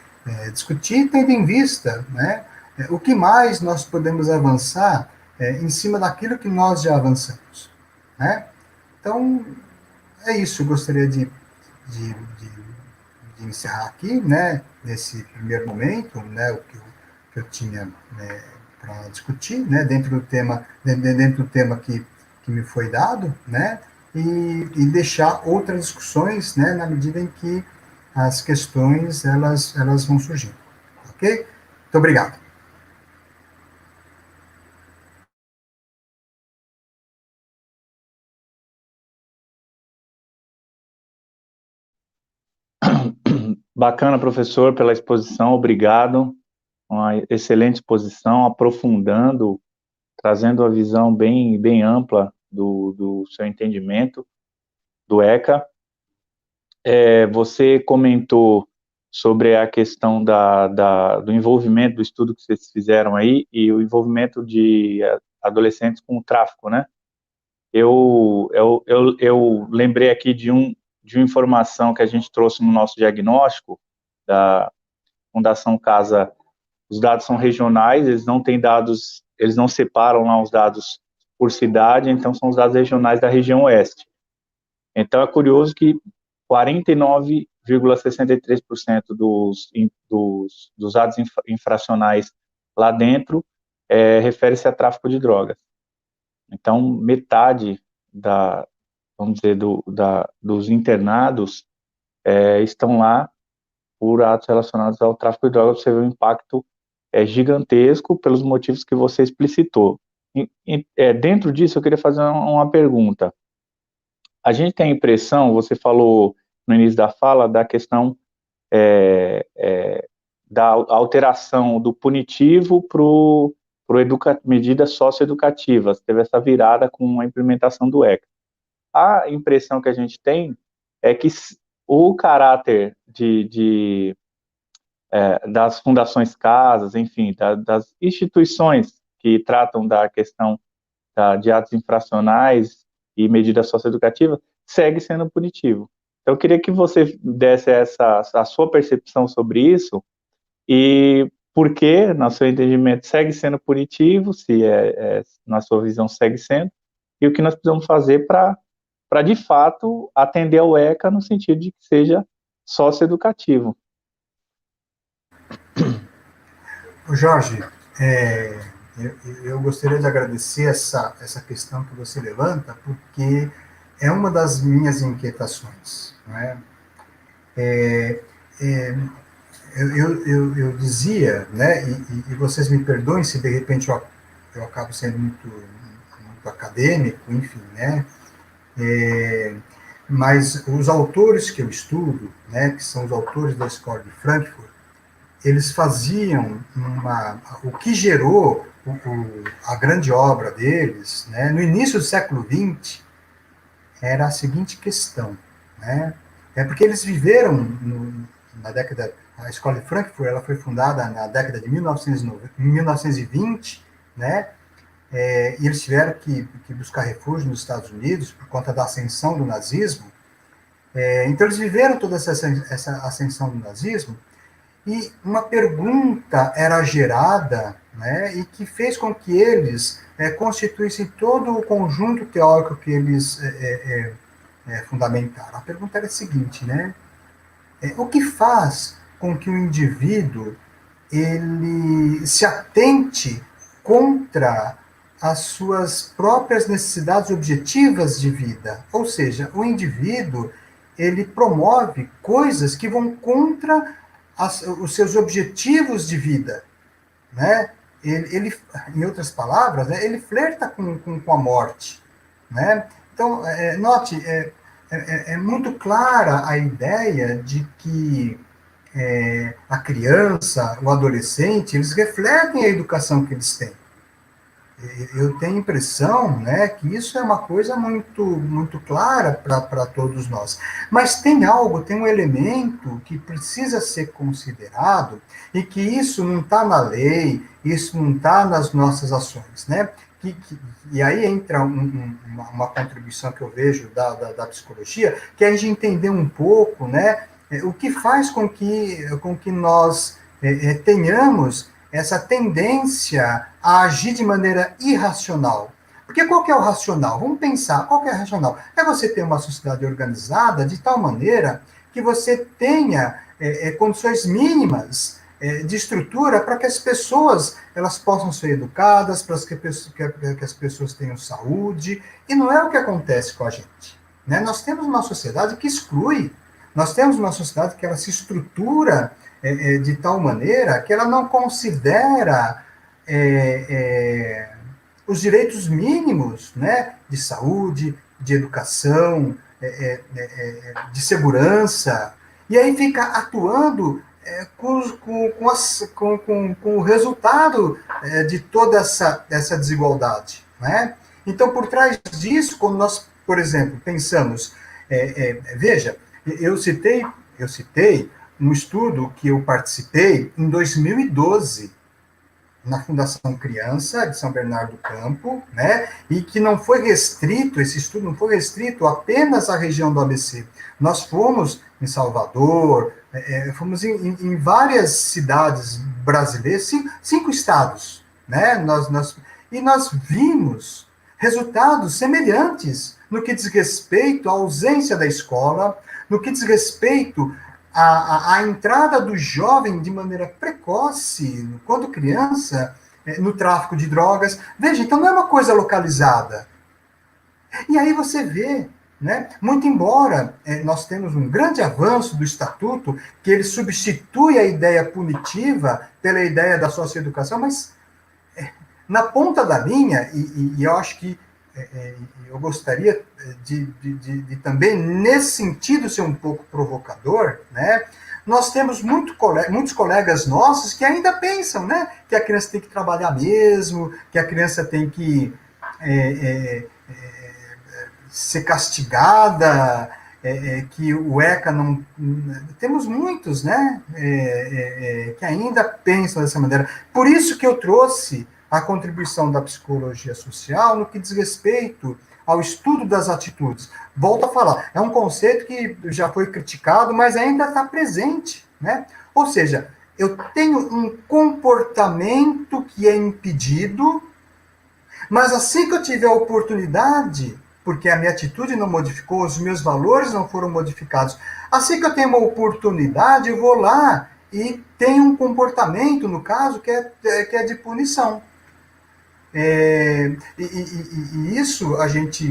discutir, tendo em vista, né, o que mais nós podemos avançar em cima daquilo que nós já avançamos, né? Então, é isso, eu gostaria de encerrar aqui, né, nesse primeiro momento, né, o que eu tinha para discutir, né, dentro do tema que me foi dado, né, e deixar outras discussões, né, na medida em que as questões elas vão surgindo, ok? Muito obrigado. Bacana, professor, pela exposição, obrigado. Uma excelente exposição, aprofundando, trazendo uma visão bem ampla do seu entendimento do ECA. Você comentou sobre a questão do envolvimento do estudo que vocês fizeram aí e o envolvimento de adolescentes com o tráfico, né? Eu lembrei aqui de uma informação que a gente trouxe no nosso diagnóstico da Fundação Casa. Os dados são regionais, eles não têm dados, eles não separam lá os dados por cidade, então são os dados regionais da região oeste. Então é curioso que 49,63% dos atos infracionais lá dentro refere-se a tráfico de drogas. Então, metade vamos dizer, dos internados estão lá por atos relacionados ao tráfico de drogas. Você vê o impacto gigantesco pelos motivos que você explicitou. Dentro disso, eu queria fazer uma pergunta. A gente tem a impressão, você falou no início da fala, da questão da alteração do punitivo para medidas socioeducativas. Teve essa virada com a implementação do ECA. A impressão que a gente tem é que o caráter das fundações casas, enfim, das instituições que tratam da questão de atos infracionais e medidas socioeducativas, segue sendo punitivo. Então, eu queria que você desse a sua percepção sobre isso e por que, no seu entendimento, segue sendo punitivo, se na sua visão segue sendo, e o que nós precisamos fazer para de fato, atender ao ECA no sentido de que seja socioeducativo. Jorge, eu gostaria de agradecer essa questão que você levanta, porque é uma das minhas inquietações, né? Eu dizia, né, e vocês me perdoem se de repente eu acabo sendo muito acadêmico, enfim, né? Mas os autores que eu estudo, né, que são os autores da Escola de Frankfurt, eles faziam o que gerou a grande obra deles, né, no início do século XX, era a seguinte questão, né? Porque eles viveram na década... A Escola de Frankfurt, ela foi fundada na década de 1920, né? E eles tiveram que buscar refúgio nos Estados Unidos por conta da ascensão do nazismo. Então, eles viveram toda essa ascensão do nazismo, e uma pergunta era gerada, né, e que fez com que eles constituíssem todo o conjunto teórico que eles fundamentaram. A pergunta era a seguinte, né? O que faz com que o indivíduo ele se atente contra as suas próprias necessidades objetivas de vida? Ou seja, o indivíduo ele promove coisas que vão contra os seus objetivos de vida, né? Ele, em outras palavras, né, ele flerta com a morte, né? Então, note, é muito clara a ideia de que a criança, o adolescente, eles refletem a educação que eles têm. Eu tenho a impressão, né, que isso é uma coisa muito clara para todos nós. Mas tem um elemento que precisa ser considerado, e que isso não está na lei, isso não está nas nossas ações, né? E aí entra uma contribuição que eu vejo da psicologia, que é a gente entender um pouco, né, o que faz com que nós tenhamos essa tendência a agir de maneira irracional. Porque qual que é o racional? Vamos pensar, qual que é o racional? É você ter uma sociedade organizada de tal maneira que você tenha condições mínimas de estrutura para que as pessoas elas possam ser educadas, para que as pessoas tenham saúde, e não é o que acontece com a gente, né? Nós temos uma sociedade que exclui, nós temos uma sociedade que ela se estrutura de tal maneira que ela não considera os direitos mínimos, né, de saúde, de educação, de segurança, e aí fica atuando com o resultado de toda essa desigualdade, né? Então, por trás disso, quando nós, por exemplo, pensamos, veja, eu citei um estudo que eu participei em 2012, na Fundação Criança, de São Bernardo do Campo, né, e que não foi restrito, esse estudo não foi restrito apenas à região do ABC. Nós fomos em Salvador, fomos em várias cidades brasileiras, cinco estados, né, e nós vimos resultados semelhantes no que diz respeito à ausência da escola, no que diz respeito a entrada do jovem de maneira precoce, quando criança, no tráfico de drogas. Veja, então não é uma coisa localizada. E aí você vê, né, muito embora nós temos um grande avanço do Estatuto, que ele substitui a ideia punitiva pela ideia da socioeducação, mas na ponta da linha, e eu acho que eu gostaria de também, nesse sentido, ser um pouco provocador, né? Nós temos muitos colegas nossos que ainda pensam, né, que a criança tem que trabalhar mesmo, que a criança tem que ser castigada, que o ECA não... Temos muitos, né, que ainda pensam dessa maneira. Por isso que eu trouxe a contribuição da psicologia social no que diz respeito ao estudo das atitudes. Volto a falar, é um conceito que já foi criticado, mas ainda está presente, né? Ou seja, eu tenho um comportamento que é impedido, mas assim que eu tiver a oportunidade, porque a minha atitude não modificou, os meus valores não foram modificados, assim que eu tenho uma oportunidade, eu vou lá e tenho um comportamento, no caso, que é de punição. E isso a gente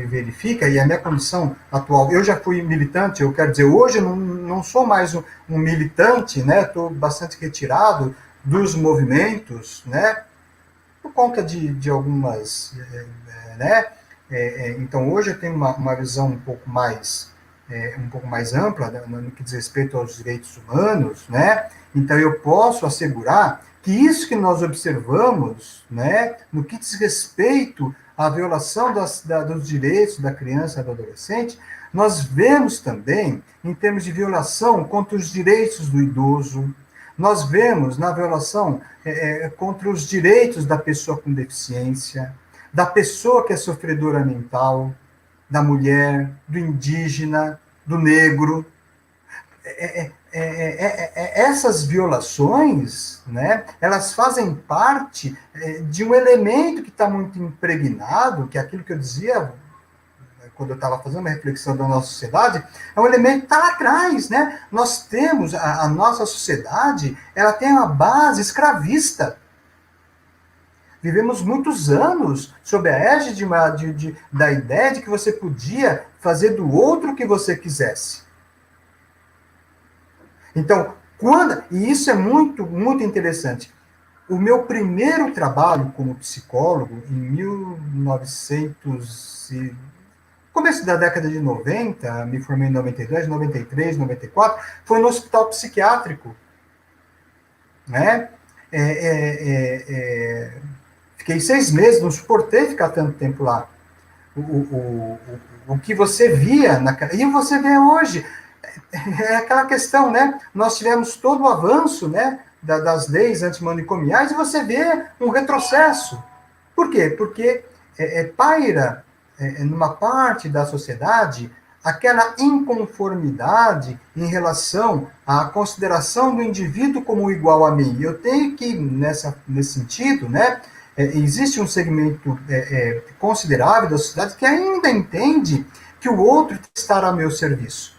verifica, e a minha condição atual, eu já fui militante, eu quero dizer, hoje eu não sou mais um militante, né, estou bastante retirado dos movimentos, né, por conta de algumas, né? Então, hoje eu tenho uma visão um pouco mais ampla, né, no que diz respeito aos direitos humanos, né? Então, eu posso assegurar que isso que nós observamos, né, no que diz respeito à violação dos direitos da criança e do adolescente, nós vemos também em termos de violação contra os direitos do idoso, nós vemos na violação contra os direitos da pessoa com deficiência, da pessoa que é sofredora mental, da mulher, do indígena, do negro. Essas violações, né, elas fazem parte de um elemento que está muito impregnado, que é aquilo que eu dizia quando eu estava fazendo uma reflexão da nossa sociedade, é um elemento que está lá atrás, né? Nós temos, a nossa sociedade, ela tem uma base escravista. Vivemos muitos anos sob a égide da ideia de que você podia fazer do outro o que você quisesse. Então, e isso é muito, muito interessante. O meu primeiro trabalho como psicólogo, em 1900 começo da década de 90, me formei em 92, 93, 94, foi no hospital psiquiátrico. Né? Fiquei 6 meses, não suportei ficar tanto tempo lá. O que você via, e você vê hoje, é aquela questão, né? Nós tivemos todo o avanço, né, das leis antimanicomiais, e você vê um retrocesso. Por quê? Porque paira numa parte da sociedade aquela inconformidade em relação à consideração do indivíduo como igual a mim. Eu tenho que, nesse sentido, né, existe um segmento considerável da sociedade que ainda entende que o outro está a meu serviço.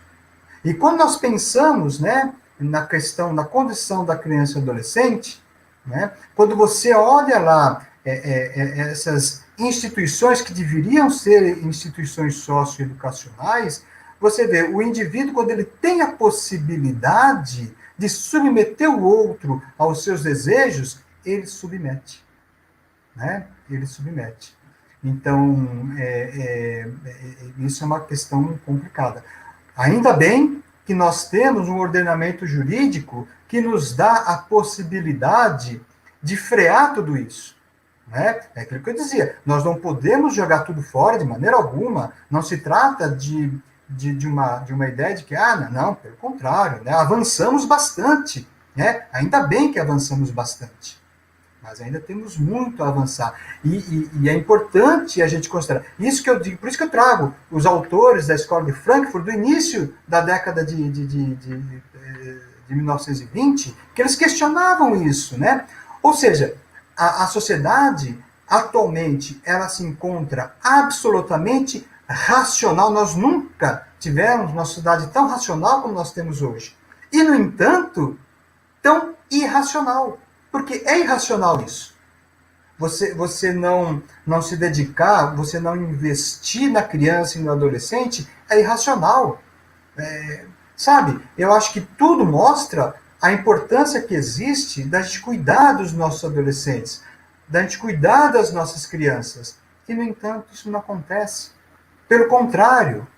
E quando nós pensamos, né, na questão, na condição da criança e adolescente, né, quando você olha lá essas instituições que deveriam ser instituições socioeducacionais, você vê o indivíduo, quando ele tem a possibilidade de submeter o outro aos seus desejos, ele submete. Né? Ele submete. Então, isso é uma questão complicada. Ainda bem que nós temos um ordenamento jurídico que nos dá a possibilidade de frear tudo isso. Né? É aquilo que eu dizia, nós não podemos jogar tudo fora de maneira alguma, não se trata de uma ideia de que, não, pelo contrário, né? Avançamos bastante, né? Ainda bem que avançamos bastante, mas ainda temos muito a avançar, e é importante a gente considerar, isso que eu digo, por isso que eu trago os autores da Escola de Frankfurt, do início da década de 1920, que eles questionavam isso, né? Ou seja, a sociedade, atualmente, ela se encontra absolutamente racional. Nós nunca tivemos uma sociedade tão racional como nós temos hoje. E, no entanto, tão irracional. Porque é irracional isso. Você não se dedicar, você não investir na criança e no adolescente, é irracional. Sabe? Eu acho que tudo mostra a importância que existe da gente cuidar dos nossos adolescentes, da gente cuidar das nossas crianças. E, no entanto, isso não acontece. Pelo contrário,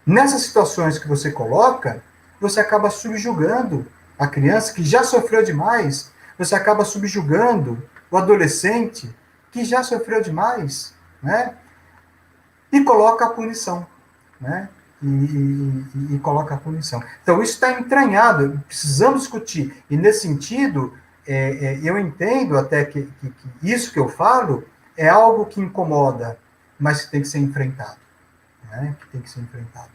nessas situações que você coloca, você acaba subjugando a criança que já sofreu demais, você acaba subjugando o adolescente que já sofreu demais, né? E coloca a punição, né? E coloca a punição. Então, isso está entranhado, precisamos discutir. E, nesse sentido, eu entendo até que isso que eu falo é algo que incomoda, mas que tem que ser enfrentado. Né? Que tem que ser enfrentado.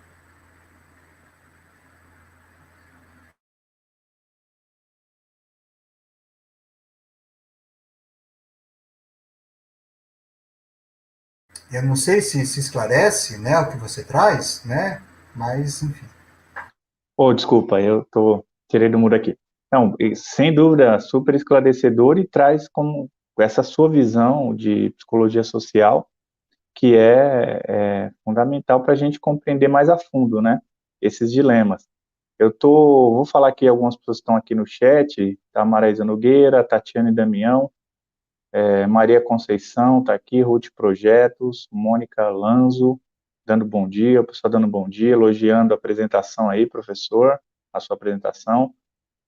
Eu não sei se esclarece, né, o que você traz, né? Mas, enfim. Desculpa, tirei do muro aqui. Não, sem dúvida, super esclarecedor e traz como essa sua visão de psicologia social, que é fundamental para a gente compreender mais a fundo, né, esses dilemas. Vou falar aqui, algumas pessoas estão aqui no chat, a Maraísa Nogueira, a Tatiana e Damião, Maria Conceição está aqui, Ruth Projetos, Mônica Lanzo, dando bom dia, o pessoal dando bom dia, elogiando a apresentação aí, professor, a sua apresentação.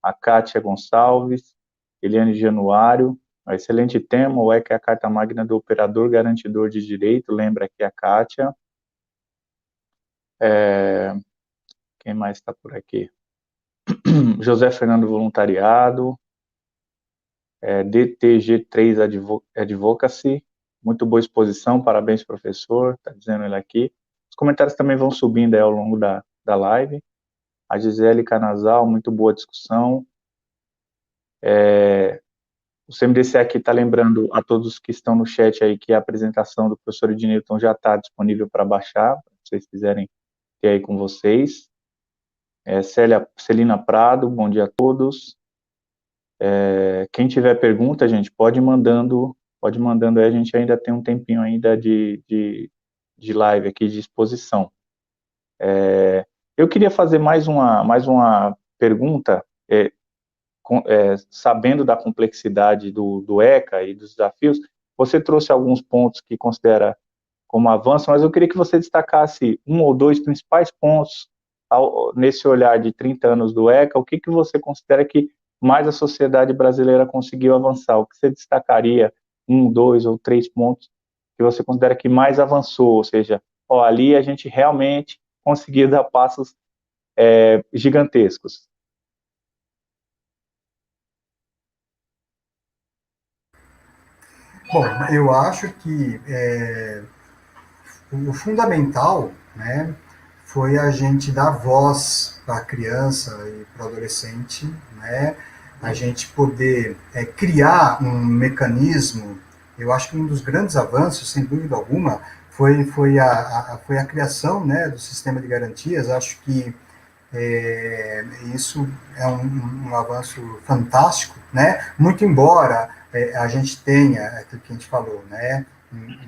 A Kátia Gonçalves, Eliane Januário, excelente tema, o ECA é a carta magna do operador garantidor de direito, lembra aqui a Kátia. Quem mais está por aqui? José Fernando Voluntariado, DTG3 Advocacy, muito boa exposição, parabéns, professor, está dizendo ele aqui. Os comentários também vão subindo aí ao longo da live. A Gisele Canazal, muito boa discussão. O CMDC aqui está lembrando a todos que estão no chat aí que a apresentação do professor Ednilton já está disponível para baixar, se vocês quiserem ter aí com vocês. Celina Prado, bom dia a todos. Quem tiver pergunta, gente, pode ir mandando aí, a gente ainda tem um tempinho ainda de live aqui, de exposição. Eu queria fazer mais uma pergunta, sabendo da complexidade do ECA e dos desafios. Você trouxe alguns pontos que considera como avanço, mas eu queria que você destacasse um ou dois principais pontos nesse olhar de 30 anos do ECA, o que você considera que mais a sociedade brasileira conseguiu avançar, o que você destacaria, um, dois ou três pontos que você considera que mais avançou, ou seja, ali a gente realmente conseguiu dar passos gigantescos. Bom, eu acho que o fundamental, né, foi a gente dar voz para a criança e para o adolescente, né, a gente poder criar um mecanismo. Eu acho que um dos grandes avanços, sem dúvida alguma, foi a criação, né, do sistema de garantias. Acho que isso é um avanço fantástico, né? Muito embora a gente tenha aquilo que a gente falou, né? Em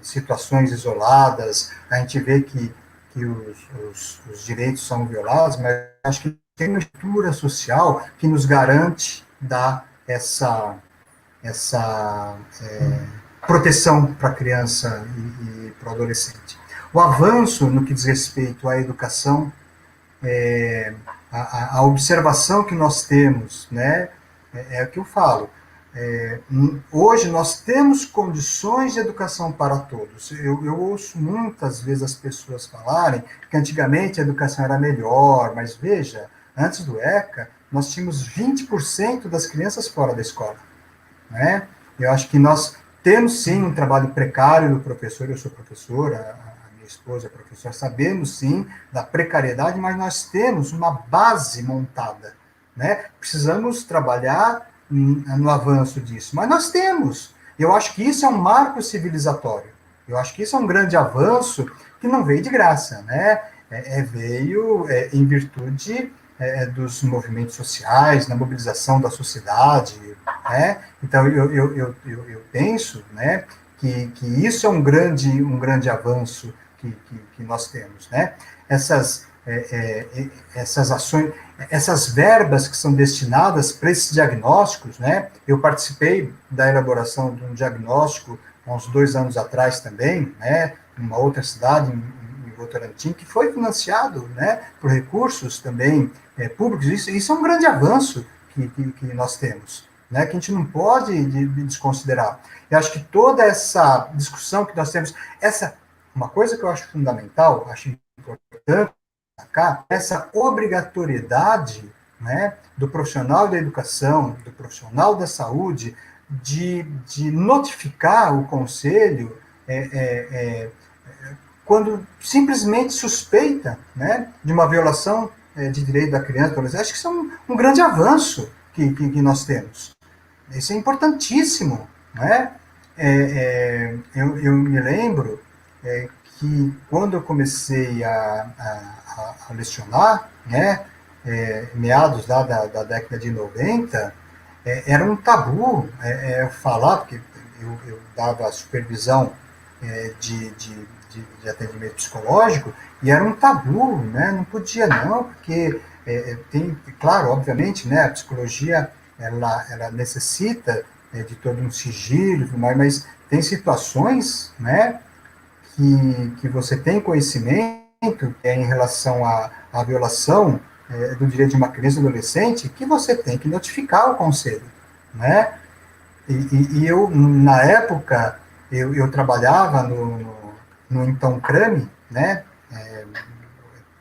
situações isoladas, a gente vê que os direitos são violados, mas acho que tem uma estrutura social que nos garante dar essa proteção para a criança e para o adolescente. O avanço no que diz respeito à educação, a observação que nós temos, né, é o que eu falo. Hoje nós temos condições de educação para todos. Eu ouço muitas vezes as pessoas falarem que antigamente a educação era melhor, mas veja, antes do ECA, nós tínhamos 20% das crianças fora da escola, né? Eu acho que nós temos sim um trabalho precário do professor, eu sou professora, minha esposa é professora, sabemos sim da precariedade, mas nós temos uma base montada, né? Precisamos trabalhar no avanço disso, mas nós temos. Eu acho que isso é um marco civilizatório. Eu acho que isso é um grande avanço que não veio de graça, né? Veio em virtude dos movimentos sociais, na mobilização da sociedade, né? Então eu penso, né, que isso é um grande avanço que nós temos, né? Essas ações, essas verbas que são destinadas para esses diagnósticos, né? Eu participei da elaboração de um diagnóstico há uns 2 anos atrás também, né? Em uma outra cidade, em Votorantim, que foi financiado, né? Por recursos também públicos. Isso é um grande avanço que nós temos, né? Que a gente não pode desconsiderar. Eu acho que toda essa discussão que nós temos, uma coisa que eu acho fundamental, acho importante, essa obrigatoriedade, né, do profissional da educação, do profissional da saúde, de notificar o conselho quando simplesmente suspeita, né, de uma violação de direito da criança. Acho que isso é um grande avanço que nós temos. Isso é importantíssimo, né? Eu me lembro que quando eu comecei a lecionar, né, meados lá da década de 90, era um tabu falar, porque eu dava supervisão de atendimento psicológico, e era um tabu, né, não podia não, porque claro, obviamente, né, a psicologia ela necessita de todo um sigilo, mas tem situações, né, que você tem conhecimento que é em relação à violação do direito de uma criança ou adolescente, que você tem que notificar o conselho, né? E eu, na época, eu trabalhava no então CRAME, né?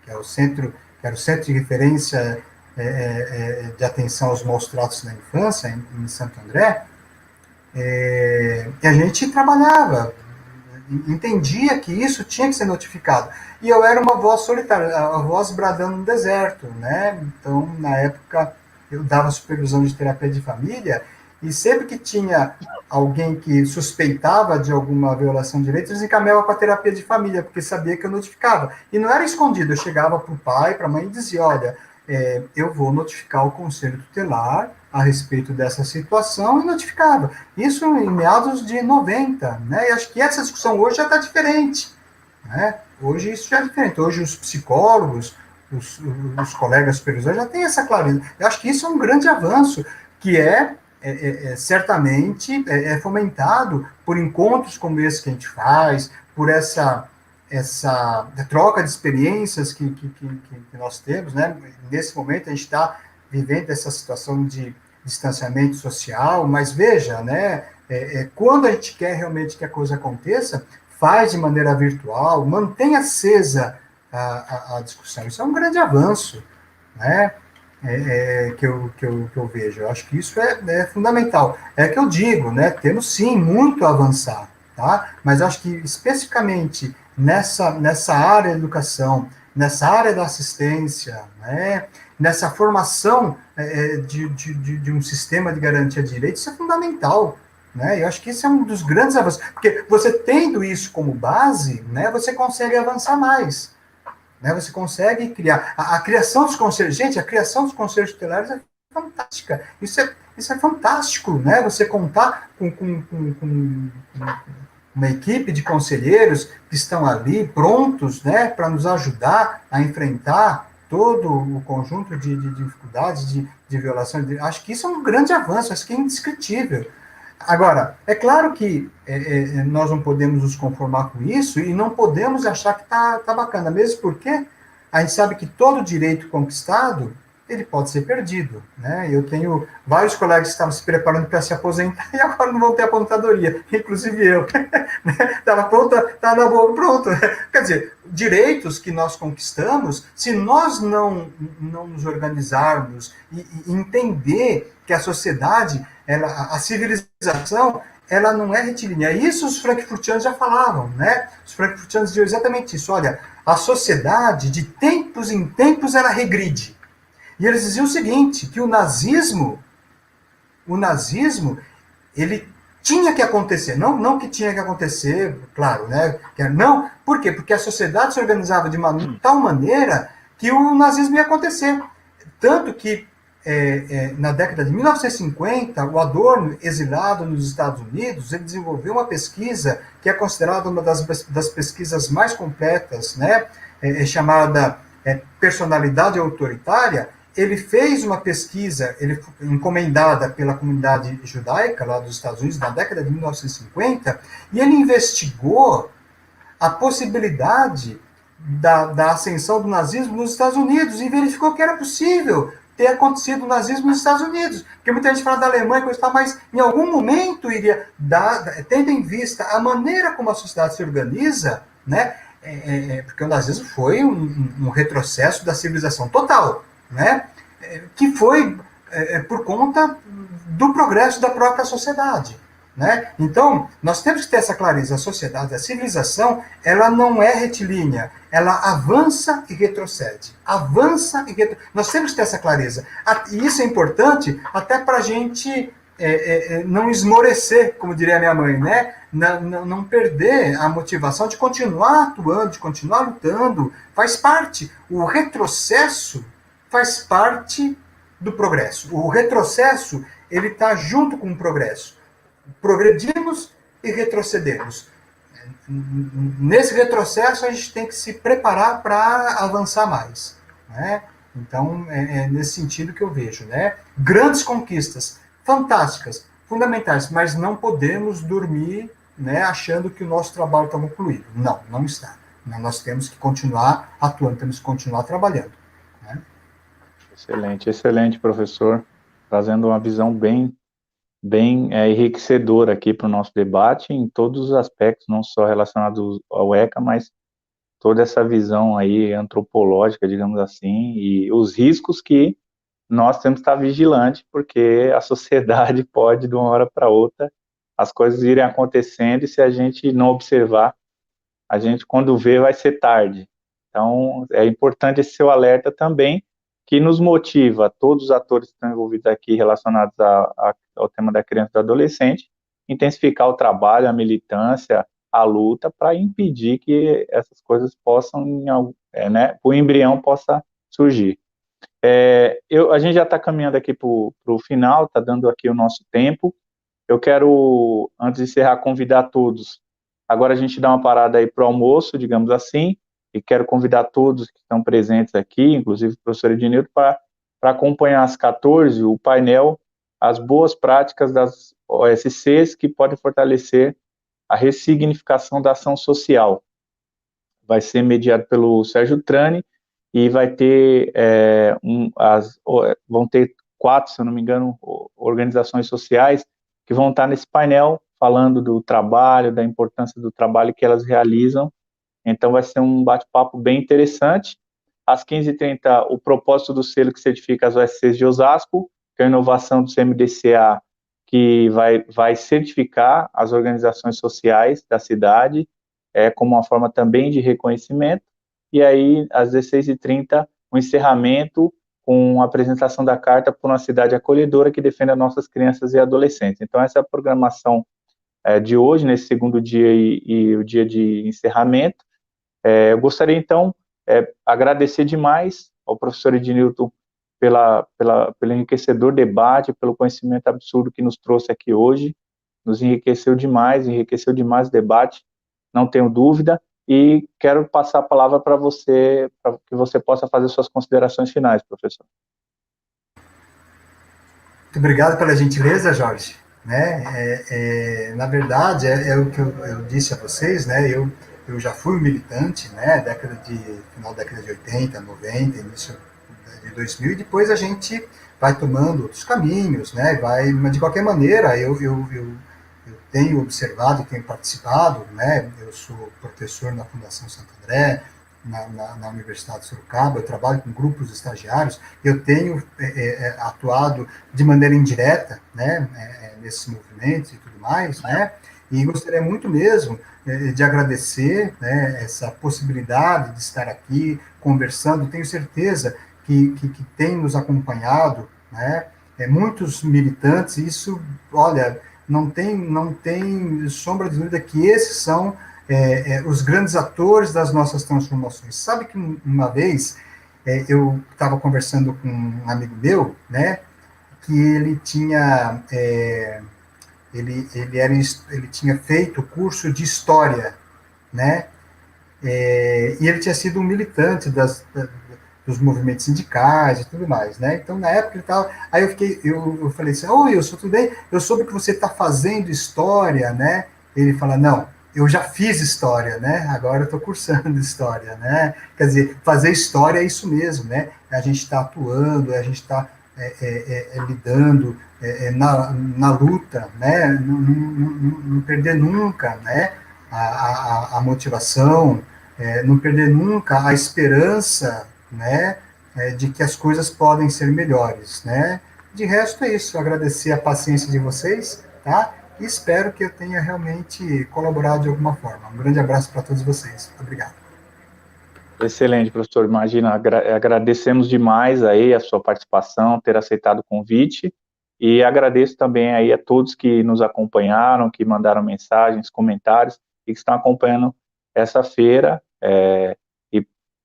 Que é o centro, que era o Centro de Referência de Atenção aos Maus Tratos na Infância, em Santo André, e a gente trabalhava, entendia que isso tinha que ser notificado. E eu era uma voz solitária, a voz bradando no deserto, né? Então, na época, eu dava supervisão de terapia de família, e sempre que tinha alguém que suspeitava de alguma violação de direitos, eles encaminhavam para a terapia de família, porque sabia que eu notificava. E não era escondido, eu chegava para o pai, para a mãe e dizia, olha, eu vou notificar o Conselho Tutelar a respeito dessa situação, e notificava. Isso em meados de 90, né? E acho que essa discussão hoje já está diferente, né? Hoje isso já é diferente. Hoje os psicólogos, os colegas supervisores já têm essa clareza. Eu acho que isso é um grande avanço, que certamente fomentado por encontros como esse que a gente faz, por essa troca de experiências que nós temos, né? Nesse momento a gente está vivendo essa situação de distanciamento social, mas veja, né? Quando a gente quer realmente que a coisa aconteça, faz de maneira virtual, mantém acesa a discussão. Isso é um grande avanço, né? Que eu vejo. Eu acho que isso é fundamental. É que eu digo, né? Temos sim muito a avançar, tá? Mas acho que especificamente nessa área da educação, nessa área da assistência, né? Nessa formação de um sistema de garantia de direitos, isso é fundamental. Né? Eu acho que esse é um dos grandes avanços, porque você tendo isso como base, né, você consegue avançar mais. Né? Você consegue criar. A criação dos conselhos, gente, a criação dos conselhos tutelares é fantástica. Isso é fantástico, né? Você contar com uma equipe de conselheiros que estão ali prontos, né, para nos ajudar a enfrentar todo o conjunto de dificuldades, de violação. Acho que isso é um grande avanço, acho que é indescritível. Agora, é claro que nós não podemos nos conformar com isso e não podemos achar que tá bacana, mesmo porque a gente sabe que todo direito conquistado, ele pode ser perdido, né? Eu tenho vários colegas que estavam se preparando para se aposentar e agora não vão ter aposentadoria, inclusive eu. Estava pronto. Quer dizer, direitos que nós conquistamos, se nós não nos organizarmos e entender que a sociedade, a civilização, ela não é retilínea. Isso os frankfurtianos já falavam, né? Os frankfurtianos diziam exatamente isso. Olha, a sociedade, de tempos em tempos, ela regride. E eles diziam o seguinte, que o nazismo, ele tinha que acontecer, não que tinha que acontecer, claro, né? Não, por quê? Porque a sociedade se organizava de uma tal maneira que o nazismo ia acontecer. Tanto que, na década de 1950, o Adorno, exilado nos Estados Unidos, ele desenvolveu uma pesquisa que é considerada uma das pesquisas mais completas, né? Chamada Personalidade Autoritária. Ele fez uma pesquisa encomendada pela comunidade judaica lá dos Estados Unidos na década de 1950 e ele investigou a possibilidade da ascensão do nazismo nos Estados Unidos e verificou que era possível ter acontecido o nazismo nos Estados Unidos. Porque muita gente fala da Alemanha, mas em algum momento iria tendo em vista a maneira como a sociedade se organiza, né? Porque o nazismo foi um retrocesso da civilização total, né? Que foi por conta do progresso da própria sociedade, né? Então, nós temos que ter essa clareza. A sociedade, a civilização, ela não é retilínea, ela avança e retrocede. Nós temos que ter essa clareza. E isso é importante até para a gente não esmorecer, como diria a minha mãe, né? Não perder a motivação de continuar atuando, de continuar lutando. Faz parte. O retrocesso faz parte do progresso. O retrocesso, ele está junto com o progresso. Progredimos e retrocedemos. Nesse retrocesso, a gente tem que se preparar para avançar mais, né? Então, é nesse sentido que eu vejo, né? Grandes conquistas, fantásticas, fundamentais, mas não podemos dormir, né, achando que o nosso trabalho está concluído. Não, não está. Nós temos que continuar atuando, temos que continuar trabalhando. Né? Excelente, excelente, professor, trazendo uma visão bem enriquecedora aqui para o nosso debate em todos os aspectos, não só relacionados ao ECA, mas toda essa visão aí antropológica, digamos assim, e os riscos que nós temos que estar vigilantes, porque a sociedade pode, de uma hora para outra, as coisas irem acontecendo, e se a gente não observar, a gente, quando vê, vai ser tarde. Então, é importante esse seu alerta também, que nos motiva, todos os atores que estão envolvidos aqui, relacionados ao tema da criança e do adolescente, intensificar o trabalho, a militância, a luta, para impedir que essas coisas possam, o embrião possa surgir. A gente já está caminhando aqui para o final, está dando aqui o nosso tempo. Eu quero, antes de encerrar, convidar todos. Agora a gente dá uma parada aí para o almoço, digamos assim, e quero convidar todos que estão presentes aqui, inclusive o professor Ednilton, para acompanhar às 14 o painel As Boas Práticas das OSCs que podem fortalecer a ressignificação da ação social. Vai ser mediado pelo Sérgio Trani, e vai ter, vão ter 4, se eu não me engano, organizações sociais que vão estar nesse painel falando do trabalho, da importância do trabalho que elas realizam. Então vai ser um bate-papo bem interessante. Às 15h30, o propósito do selo que certifica as OSCs de Osasco, que é a inovação do CMDCA, que vai certificar as organizações sociais da cidade, como uma forma também de reconhecimento. E aí, às 16h30, o encerramento com a apresentação da carta por uma cidade acolhedora que defenda nossas crianças e adolescentes. Então, essa é a programação de hoje, nesse segundo dia e o dia de encerramento. Eu gostaria, então, agradecer demais ao professor Ednilton pelo enriquecedor debate, pelo conhecimento absurdo que nos trouxe aqui hoje. Nos enriqueceu demais o debate, não tenho dúvida. E quero passar a palavra para você, para que você possa fazer suas considerações finais, professor. Muito obrigado pela gentileza, Jorge. Né? Na verdade, é o que eu disse a vocês, né? Eu já fui militante, né? Final da década de 80, 90, início de 2000, e depois a gente vai tomando outros caminhos, né? Mas de qualquer maneira, eu tenho observado, tenho participado, né? Eu sou professor na Fundação Santo André, na Universidade de Sorocaba, eu trabalho com grupos de estagiários, eu tenho atuado de maneira indireta, né? Nesses movimentos e tudo mais, né? E gostaria muito mesmo de agradecer, né, essa possibilidade de estar aqui conversando. Tenho certeza que tem nos acompanhado, né? Muitos militantes, isso, olha, não tem sombra de dúvida que esses são os grandes atores das nossas transformações. Sabe que uma vez eu estava conversando com um amigo meu, né, que ele tinha ele tinha feito o curso de história, né, e ele tinha sido um militante dos movimentos sindicais e tudo mais, né? Então, na época ele tava, aí eu falei assim, oi, Wilson, tudo bem? Eu soube que você está fazendo história, né? Ele fala, não, eu já fiz história, né? Agora eu estou cursando história, né? Quer dizer, fazer história é isso mesmo, né? A gente está atuando, a gente está lidando na luta, né? Não perder nunca, né? A motivação, não perder nunca a esperança, né, de que as coisas podem ser melhores, né? De resto é isso, agradecer a paciência de vocês, tá? E espero que eu tenha realmente colaborado de alguma forma. Um grande abraço para todos vocês. Muito obrigado. Excelente, professor. Imagina, agradecemos demais aí a sua participação, ter aceitado o convite, e agradeço também aí a todos que nos acompanharam, que mandaram mensagens, comentários, e que estão acompanhando essa feira.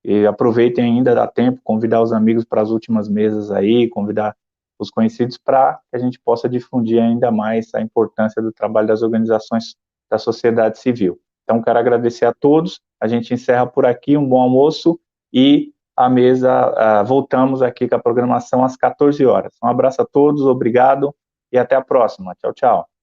E aproveitem ainda, dá tempo, convidar os amigos para as últimas mesas aí, convidar os conhecidos para que a gente possa difundir ainda mais a importância do trabalho das organizações da sociedade civil. Então, quero agradecer a todos, a gente encerra por aqui, um bom almoço, e a mesa, voltamos aqui com a programação às 14 horas. Um abraço a todos, obrigado, e até a próxima. Tchau, tchau.